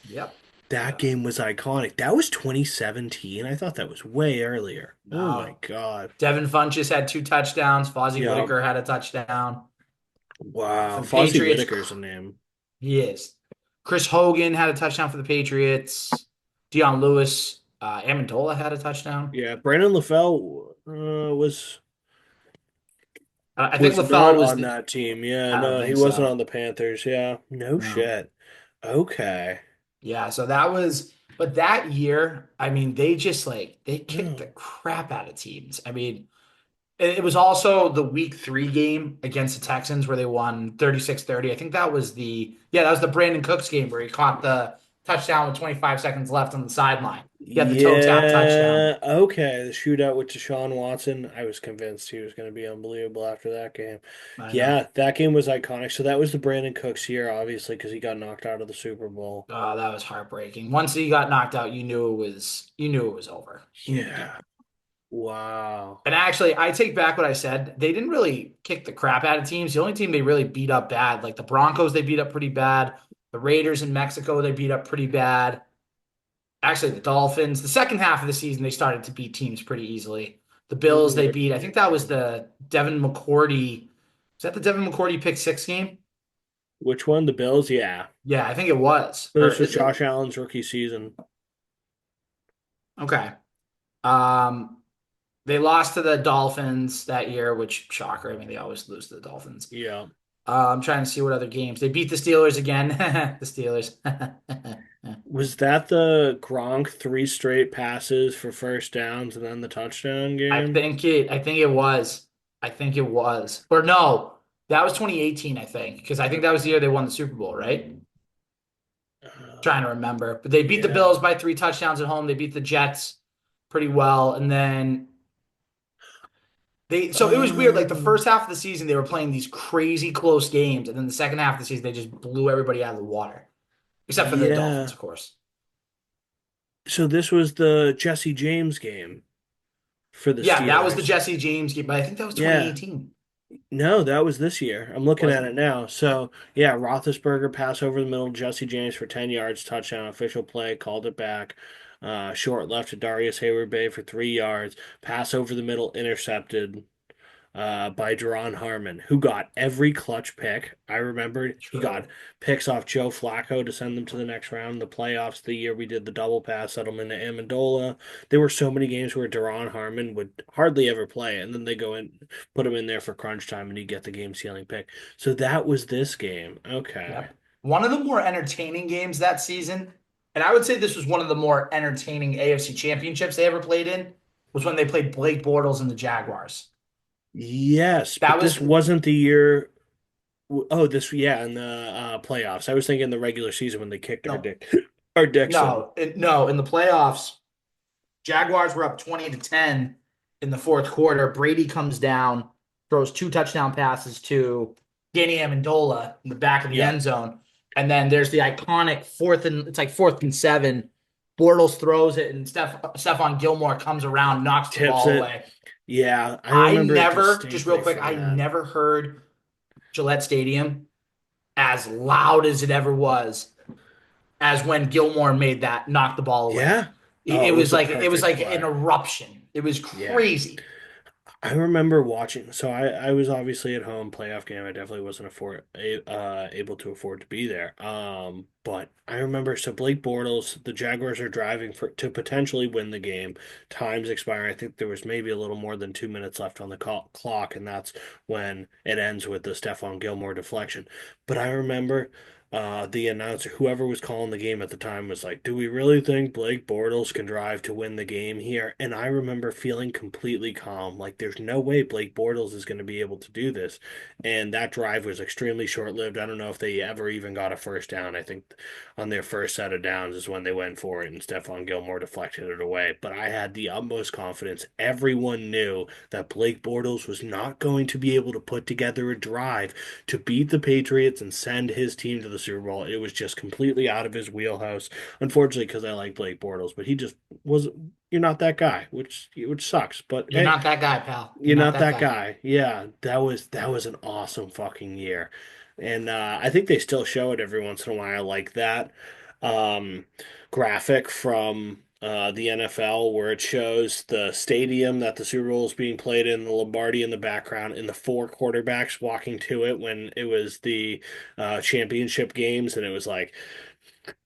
Yep. That Uh, game was iconic. That was 2017. I thought that was way earlier. Oh my no. God. Devin Funchess had two touchdowns. Fozzie Yeah. Whitaker had a touchdown. For Wow. the Fozzie Patriots, Whitaker's a name. he is. Chris Hogan had a touchdown for the Patriots. Deion Lewis, Amendola had a touchdown. Yeah, Brandon LaFell was I think was LaFell not was on the. that team. Yeah, I don't no, he think wasn't so. on the Panthers. Yeah. No No. shit. Okay. Yeah, so that was, but that year, I mean, they just like they kicked the No. crap out of teams. I mean, It was also the week 3 game against the Texans where they won 36-30. I think that was that was the Brandon Cooks game where he caught the touchdown with 25 seconds left on the sideline. He had the toe tap touchdown. Yeah, okay. The shootout with Deshaun Watson. I was convinced he was going to be unbelievable after that game. I know. Yeah, that game was iconic. So that was the Brandon Cooks year, obviously, because he got knocked out of the Super Bowl. Oh, that was heartbreaking. Once he got knocked out, you knew it was over. Yeah. Wow. And actually, I take back what I said. They didn't really kick the crap out of teams. The only team they really beat up bad, like the Broncos, they beat up pretty bad. The Raiders in Mexico, they beat up pretty bad. Actually, the Dolphins. The second half of the season, they started to beat teams pretty easily. The Bills, Ooh, they which beat. I think that was the Devin McCourty. Was that the Devin McCourty pick six game? which one? The Bills? Yeah. Yeah, I think it was. So Or this was is it? Josh Allen's rookie season. Okay. Um, they lost to the Dolphins that year, which shocker. I mean, they always lose to the Dolphins. Yeah. I'm trying to see what other games. They beat the Steelers again. The Steelers. Was that the Gronk three straight passes for first downs and then the touchdown game? I think it was. I think it was. Or no, that was 2018, I think, because I think that was the year they won the Super Bowl, right? Trying to remember. But they beat the Yeah. Bills by 3 touchdowns at home. They beat the Jets pretty well. And then so it was weird. Like the Um, first half of the season, they were playing these crazy close games. And then the second half of the season, they just blew everybody out of the water, except for the Dolphins, yeah. of course. So this was the Jesse James game for the Yeah, that was the Steelers. Jesse James game, but I think that was Yeah. 2018. No, that was this year. I'm looking Was at it? it now. So, yeah, Roethlisberger pass over the middle, Jesse James for 10 yards, touchdown, official play, called it back. Short left to Darius Hayward Bay for 3 yards, pass over the middle, intercepted. By Duron Harmon, who got every clutch pick. I remember he got True. picks off Joe Flacco to send them to the next round. The playoffs, the year we did the double pass settlement to Amendola. There were so many games where Duron Harmon would hardly ever play, and then they go in, put him in there for crunch time, and he'd get the game sealing pick. So that was this game. Okay. Yep. One of the more entertaining games that season, and I would say this was one of the more entertaining AFC championships they ever played in, was when they played Blake Bortles and the Jaguars. Yes, That but was this wasn't the year. Oh, this, yeah, in the playoffs. I was thinking the regular season when they kicked our no, dick, our dicks in. no, in the playoffs, Jaguars were up 20-10 in the fourth quarter. Brady comes down, throws 2 touchdown passes to Danny Amendola in the back of the Yep. end zone. And then there's the iconic it's like 4th and 7. Bortles throws it, and Stephon Gilmore comes around, knocks the Tips ball it. away. Yeah, I I remember it never, just real distinctly quick, from I that. never heard Gillette Stadium as loud as it ever was as when Gilmore made that knock the ball away. Yeah. It, Oh, it it was was a like it was perfect like an play. eruption. It was Yeah. crazy. I remember watching. So I was obviously at home playoff game. I definitely wasn't able to afford to be there. But I remember. So Blake Bortles, the Jaguars are driving for to potentially win the game. Time's expiring. I think there was maybe a little more than 2 minutes left on the clock, and that's when it ends with the Stephon Gilmore deflection. But I remember. The announcer, whoever was calling the game at the time, was like, "Do we really think Blake Bortles can drive to win the game here?" And I remember feeling completely calm, like there's no way Blake Bortles is going to be able to do this. And that drive was extremely short-lived. I don't know if they ever even got a first down. I think on their first set of downs is when they went for it, and Stephon Gilmore deflected it away. But I had the utmost confidence. Everyone knew that Blake Bortles was not going to be able to put together a drive to beat the Patriots and send his team to the Super Bowl. It was just completely out of his wheelhouse. Unfortunately, because I like Blake Bortles, but he just was. You're not that guy, which sucks. But You're hey, not that guy, pal. You're you're not not that that guy. guy. Yeah, that was an awesome fucking year, and I think they still show it every once in a while, like that um, graphic from the NFL where it shows the stadium that the Super Bowl is being played in, the Lombardi in the background, and the four quarterbacks walking to it when it was the championship games, and it was like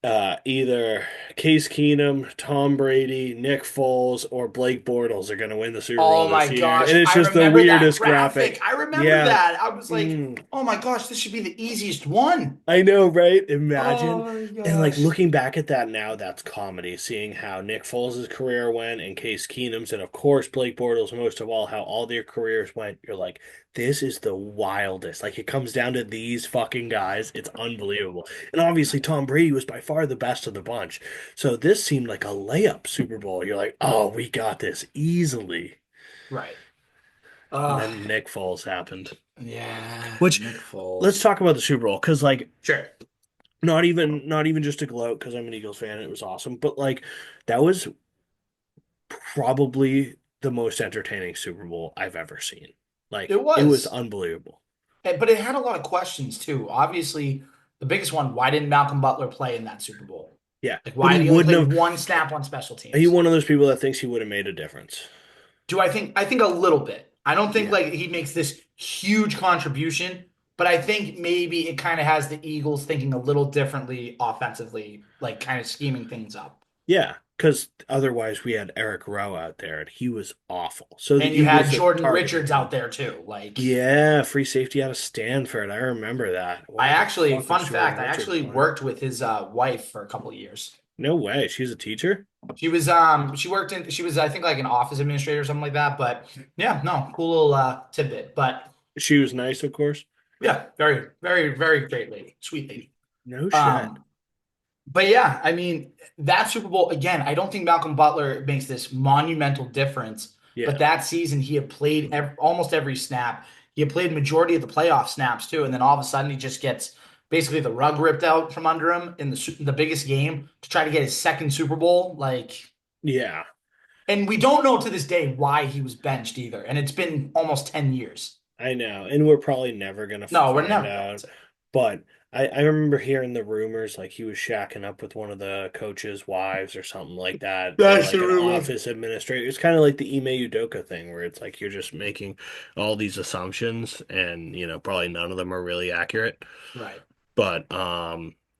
Either Case Keenum, Tom Brady, Nick Foles, or Blake Bortles are going to win the Super Bowl Oh my this year. And gosh, it's I just the remember that weirdest graphic. graphic. I remember Yeah. that. I was like, Mm. oh my gosh, this should be the easiest one. I know, right? Imagine. Oh my And like gosh. looking back at that now, that's comedy, seeing how Nick Foles' career went and Case Keenum's, and of course Blake Bortles, most of all, how all their careers went. You're like, this is the wildest. Like it comes down to these fucking guys. It's unbelievable. And obviously Tom Brady was by far the best of the bunch. So this seemed like a layup Super Bowl. You're like, oh, we got this easily. Right. And Uh, then Nick Foles happened. yeah, Which Nick let's Foles. talk about the Super Bowl because like Sure. not even just to gloat because I'm an Eagles fan and it was awesome, but like that was probably the most entertaining Super Bowl I've ever seen. Like It it was was. unbelievable. But it had a lot of questions too. Obviously, the biggest one, why didn't Malcolm Butler play in that Super Bowl? Yeah, Like, but why he did he only wouldn't play have. one snap on special He teams? one of those people that thinks he would have made a difference. I think a little bit. I don't think Yeah, like he makes this huge contribution, but I think maybe it kind of has the Eagles thinking a little differently offensively, like kind of scheming things up. yeah, because otherwise we had Eric Rowe out there and he was awful. So And the you had Eagles have Jordan targeted Richards him. out there too. Like Yeah, free safety out of Stanford. I remember that. I Why the actually, fuck was fun Jordan fact, I Richards actually going? worked with his wife for a couple of years. No way. She's a teacher. She worked in she was I think like an office administrator or something like that. But yeah, no, cool little tidbit. But She was nice, of course. yeah, very, very, very great lady, sweet lady. No shit. Um, but yeah, I mean that Super Bowl again. I don't think Malcolm Butler makes this monumental difference. But Yeah. that season, he had played almost every snap. He had played majority of the playoff snaps too, and then all of a sudden, he just gets basically the rug ripped out from under him in the biggest game to try to get his second Super Bowl. Like, Yeah. and we don't know to this day why he was benched either. And it's been almost 10 years. I know, and we're probably never gonna No, we're find never going out. to. But I remember hearing the rumors like he was shacking up with one of the coach's wives or something like that, or That's the like an rumor. office administrator. It's kind of like the Ime Udoka thing, where it's like you're just making all these assumptions, and probably none of them are really accurate. Right. But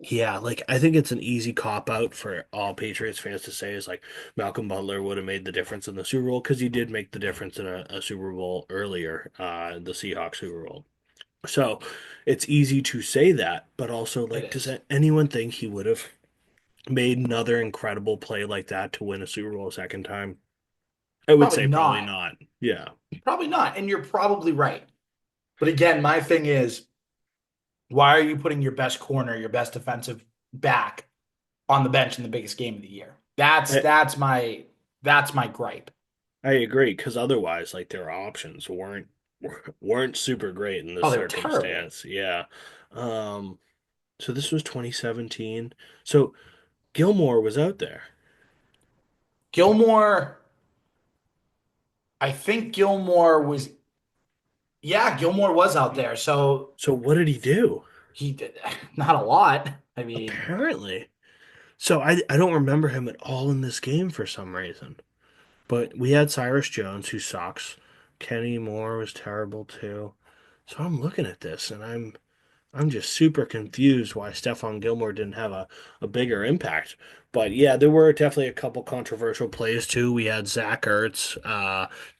yeah, like I think it's an easy cop out for all Patriots fans to say is like Malcolm Butler would have made the difference in the Super Bowl because he did make the difference in a Super Bowl earlier, the Seahawks Super Bowl. So it's easy to say that, but also It like, does is. anyone think he would have made another incredible play like that to win a Super Bowl a second time? I would Probably say probably not. not. Yeah. Probably not. And you're probably right. But again, my thing is, why are you putting your best corner, your best defensive back on the bench in the biggest game of the year? I, That's my gripe. I agree because otherwise, like their options weren't super great in this Oh, they were terrible. circumstance. Yeah. Um, so this was 2017. So Gilmore was out there. Gilmore, I think Gilmore was, yeah, Gilmore was out there. So So what did he do? he did not a lot. I mean, Apparently. So I don't remember him at all in this game for some reason. But we had Cyrus Jones, who sucks. Kenny Moore was terrible too. So I'm looking at this and I'm just super confused why Stephon Gilmore didn't have a bigger impact. But yeah, there were definitely a couple controversial plays too. We had Zach Ertz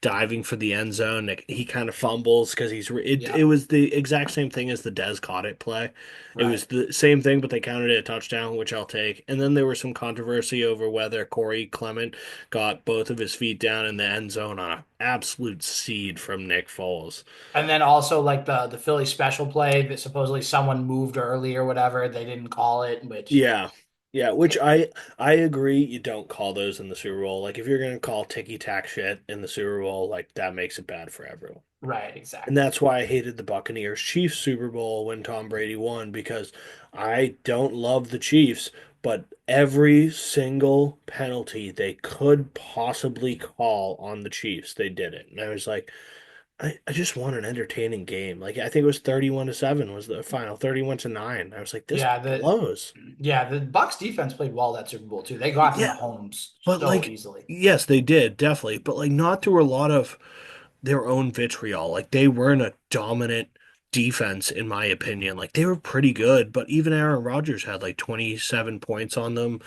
diving for the end zone. He kind of fumbles because it yeah, was the exact same thing as the Des caught it play. It was right. the same thing, but they counted it a touchdown, which I'll take. And then there was some controversy over whether Corey Clement got both of his feet down in the end zone on an absolute seed from Nick Foles. And then also like the Philly special play that supposedly someone moved early or whatever, they didn't call it, which Yeah. Yeah, which I agree you don't call those in the Super Bowl. Like if you're gonna call ticky tack shit in the Super Bowl, like that makes it bad for everyone. right, And exactly. that's why I hated the Buccaneers Chiefs Super Bowl when Tom Brady won because I don't love the Chiefs, but every single penalty they could possibly call on the Chiefs, they did it. And I was like, I just want an entertaining game. Like I think it was 31-7 was the final, 31-9. I was like, this Yeah, blows. the Bucks defense played well that Super Bowl too. They got to Yeah, Mahomes but so like, easily. yes, they did, definitely. But like not through a lot of their own vitriol. Like they weren't a dominant defense, in my opinion. Like they were pretty good, but even Aaron Rodgers had like 27 points on them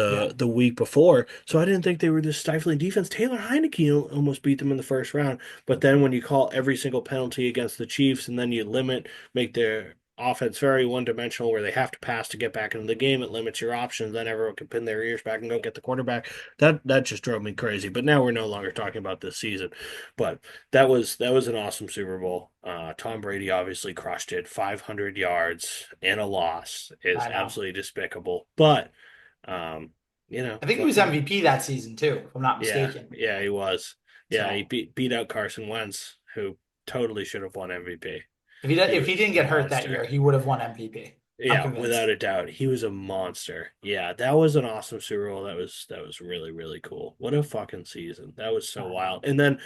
Yeah. the week before. So I didn't think they were this stifling defense. Taylor Heineke almost beat them in the first round. But then when you call every single penalty against the Chiefs and then you make their offense very one-dimensional where they have to pass to get back into the game, it limits your options. Then everyone can pin their ears back and go get the quarterback. That just drove me crazy. But now we're no longer talking about this season. But that was an awesome Super Bowl. Tom Brady obviously crushed it. 500 yards and a loss is I know. absolutely despicable. But um, I think he was fucking MVP that season too, if I'm not yeah, mistaken. yeah, he was. Yeah, he So beat out Carson Wentz, who totally should have won MVP. He if he was didn't a get hurt that monster. year, he would have won MVP. I'm Yeah, without convinced. a doubt, he was a monster. Yeah, that was an awesome Super Bowl. That was really really cool. What a fucking season. That was so I know. wild. And then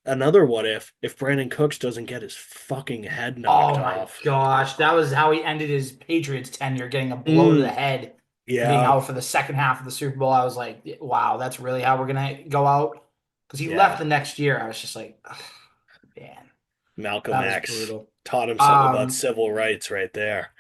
another what if Brandon Cooks doesn't get his fucking head knocked Oh my off. gosh, that was how he ended his Patriots tenure, getting a blow to the Mm, head and being yeah, out for the second half of the Super Bowl. I was like, wow, that's really how we're gonna go out. Because he left yeah. the next year. I was just like, "Ugh, man, Malcolm that was X brutal. taught him something about Um, civil rights right there.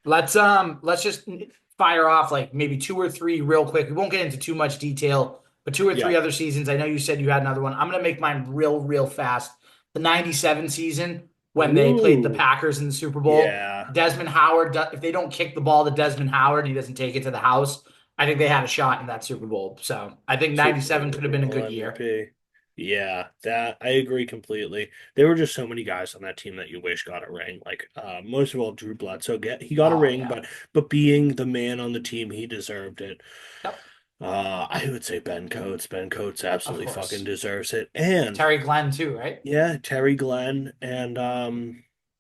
let's just fire off like maybe two or three real quick. We won't get into too much detail, but two or three Yep. other seasons. I know you said you had another one. I'm gonna make mine real fast. The '97 season when they played the Ooh, Packers in the Super Bowl. yeah. Desmond Howard, if they don't kick the ball to Desmond Howard, he doesn't take it to the house. I think they had a shot in that Super Bowl. So I think '97 could Super have been a Bowl good year. MVP. Yeah, that I agree completely. There were just so many guys on that team that you wish got a ring. Like most of all, Drew Bledsoe he got a Oh ring, yeah. but being the man on the team, he deserved it. Yep. I would say Ben Coates. Ben Coates Of absolutely fucking course. deserves it. And Terry Glenn too, right? yeah, Terry Glenn and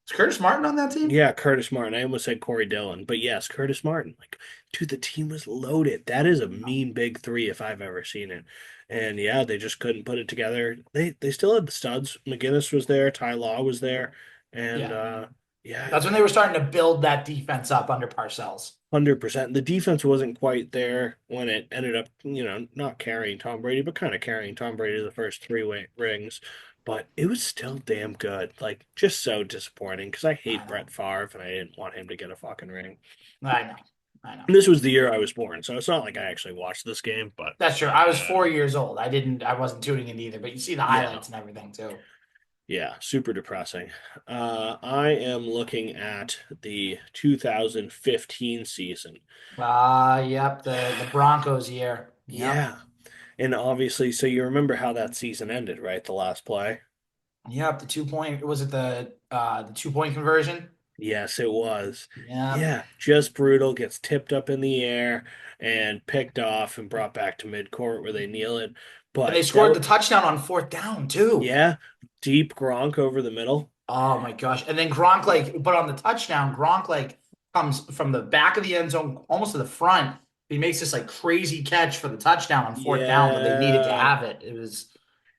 Is Curtis Martin on that team? yeah, Curtis Martin. I almost said Corey Dillon, but yes, Curtis Martin. Like, dude, the team was loaded. That is a mean big three if I've ever seen it. And yeah, they just couldn't put it together. They still had the studs. McGinnis was there, Ty Law was there, and Yeah. yeah, That's when they were starting to build that defense up under Parcells. 100%. The defense wasn't quite there when it ended up, not carrying Tom Brady, but kind of carrying Tom Brady the first rings. But it was still damn good. Like, just so disappointing because I I hate know. Brett Favre and I didn't want him to get a fucking ring. I know. I know. And this was the year I was born, so it's not like I actually watched this game, but That's true. I was 4 years old. I wasn't tuning in either, but you see the yeah, highlights and everything too. yeah, super depressing. I am looking at the 2015 season. Yep, the Broncos year. Yep. Yeah, and obviously, so you remember how that season ended, right? The last play. Yep, the 2 point was it the 2 point conversion? Yes, it was. Yep. Yeah, just brutal. Gets tipped up in the air and picked off and brought back to midcourt where they kneel it. And they But scored the touchdown on fourth down too. yeah, deep Gronk over the middle. Oh my gosh. And then Gronk but on the touchdown, Gronk comes from the back of the end zone almost to the front. He makes this like crazy catch for the touchdown on fourth down when they needed to Yeah. have it. It was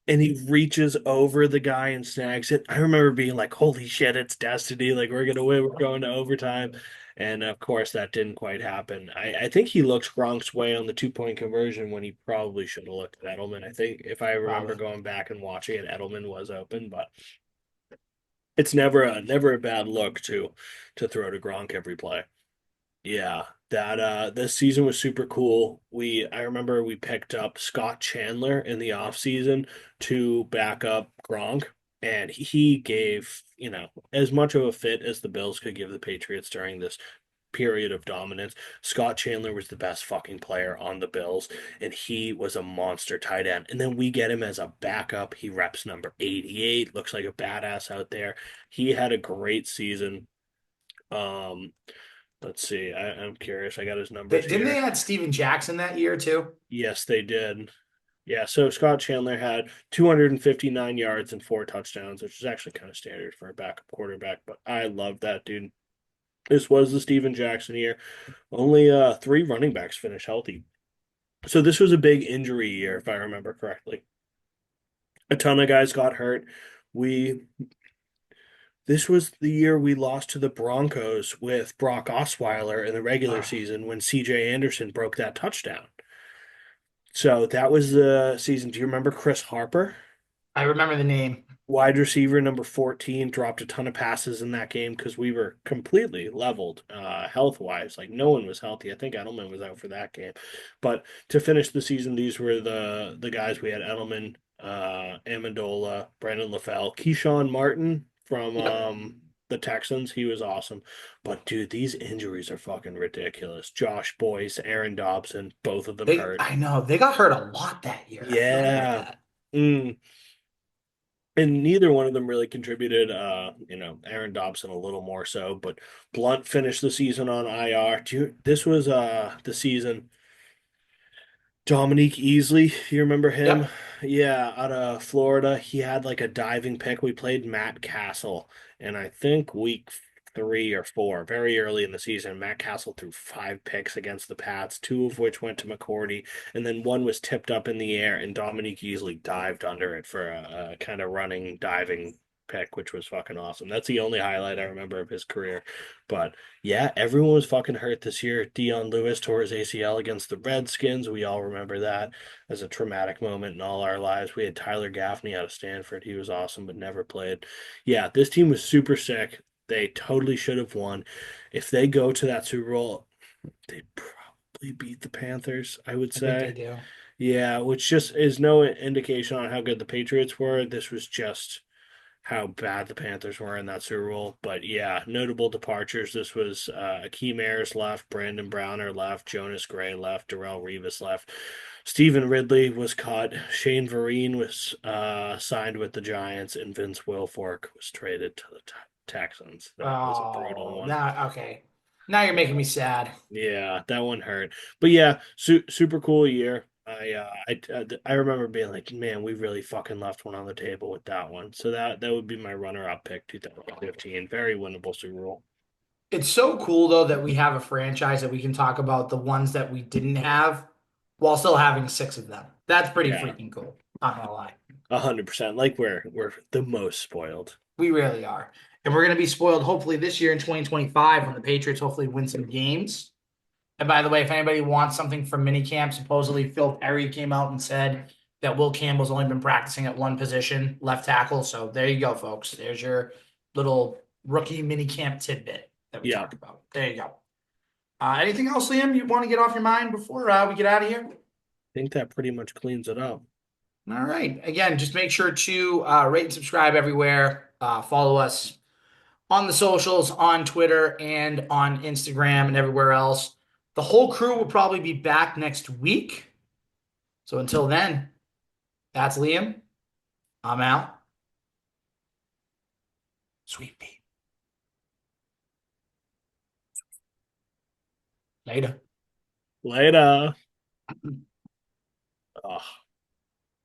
And he reaches over the guy and snags it. I remember being like, holy shit, it's destiny. Like, we're going to win. We're going to overtime. And of course, that didn't quite happen. I think he looked Gronk's way on the 2 point conversion when he probably should have looked at Edelman. I think if I remember probably. going back and watching it, Edelman was open, but it's never a bad look to throw to Gronk every play. Yeah, that this season was super cool. I remember we picked up Scott Chandler in the offseason to back up Gronk, and he gave, as much of a fit as the Bills could give the Patriots during this period of dominance. Scott Chandler was the best fucking player on the Bills, and he was a monster tight end. And then we get him as a backup. He reps number 88, looks like a badass out there. He had a great season. Um, Let's see. I'm curious. I got his numbers Didn't they here. add Steven Jackson that year too? Yes, they did. Yeah, so Scott Chandler had 259 yards and four touchdowns, which is actually kind of standard for a backup quarterback, but I love that dude. This was the Steven Jackson year. Only three running backs finished healthy. So this was a big injury year, if I remember correctly. A ton of guys got hurt. We This was the year we lost to the Broncos with Brock Osweiler in the regular Oh, season when CJ Anderson broke that touchdown. So that was the season. Do you remember Chris Harper? I remember the name. Wide receiver number 14 dropped a ton of passes in that game because we were completely leveled health wise. Like no one was healthy. I think Edelman was out for that game. But to finish the season, these were the guys we had: Edelman, Amendola, Brandon LaFell, Keyshawn Martin from Yep. the Texans. He was awesome. But dude, these injuries are fucking ridiculous. Josh Boyce, Aaron Dobson, both of them hurt. I know they got hurt a lot that year. I forgot about Yeah. that. Mm. And neither one of them really contributed. Aaron Dobson a little more so, but Blunt finished the season on IR. This was the season Dominique Easley, you remember him? Yep. Yeah, out of Florida. He had like a diving pick. We played Matt Castle, and I think week 3 or 4, very early in the season, Matt Castle threw 5 picks against the Pats, 2 of which went to McCourty, and then one was tipped up in the air, and Dominique Easley dived under it for a kind of running diving pick, which was fucking awesome. That's the only highlight I remember of his career. But yeah, everyone was fucking hurt this year. Dion Lewis tore his ACL against the Redskins. We all remember that as a traumatic moment in all our lives. We had Tyler Gaffney out of Stanford. He was awesome, but never played. Yeah, this team was super sick. They totally should have won. If they go to that Super Bowl, they probably beat the Panthers, I would I think they say. do. Yeah, which just is no indication on how good the Patriots were. This was just how bad the Panthers were in that Super Bowl. But yeah, notable departures. This was Akeem Ayers left, Brandon Browner left, Jonas Gray left, Darrell Revis left. Stephen Ridley was cut. Shane Vereen was signed with the Giants, and Vince Wilfork was traded to the Texans. That was a brutal Oh, one. now okay. Now you're making Yeah. me sad. Yeah, that one hurt. But yeah, super cool year. I remember being like, man, we really fucking left one on the table with that one. So that would be my runner-up pick, 2015. Very winnable Super Bowl. It's so cool though that we have a franchise that we can talk about the ones that we didn't have while still having six of them. That's pretty Yeah, freaking cool. Not gonna lie. 100%. Like we're the most spoiled. We really are. And we're gonna be spoiled hopefully this year in 2025 when the Patriots hopefully win some games. And by the way, if anybody wants something from minicamp, supposedly Phil Perry came out and said that Will Campbell's only been practicing at one position, left tackle. So there you go, folks. There's your little rookie minicamp tidbit that we Yeah, talked about. There you go. Anything else, Liam, you want to get off your mind before we get out of here? I think that pretty much cleans it up. All right. Again, just make sure to rate and subscribe everywhere. Follow us on the socials, on Twitter, and on Instagram and everywhere else. The whole crew will probably be back next week. So until then, that's Liam. I'm out. Sweet pea. Later. Later.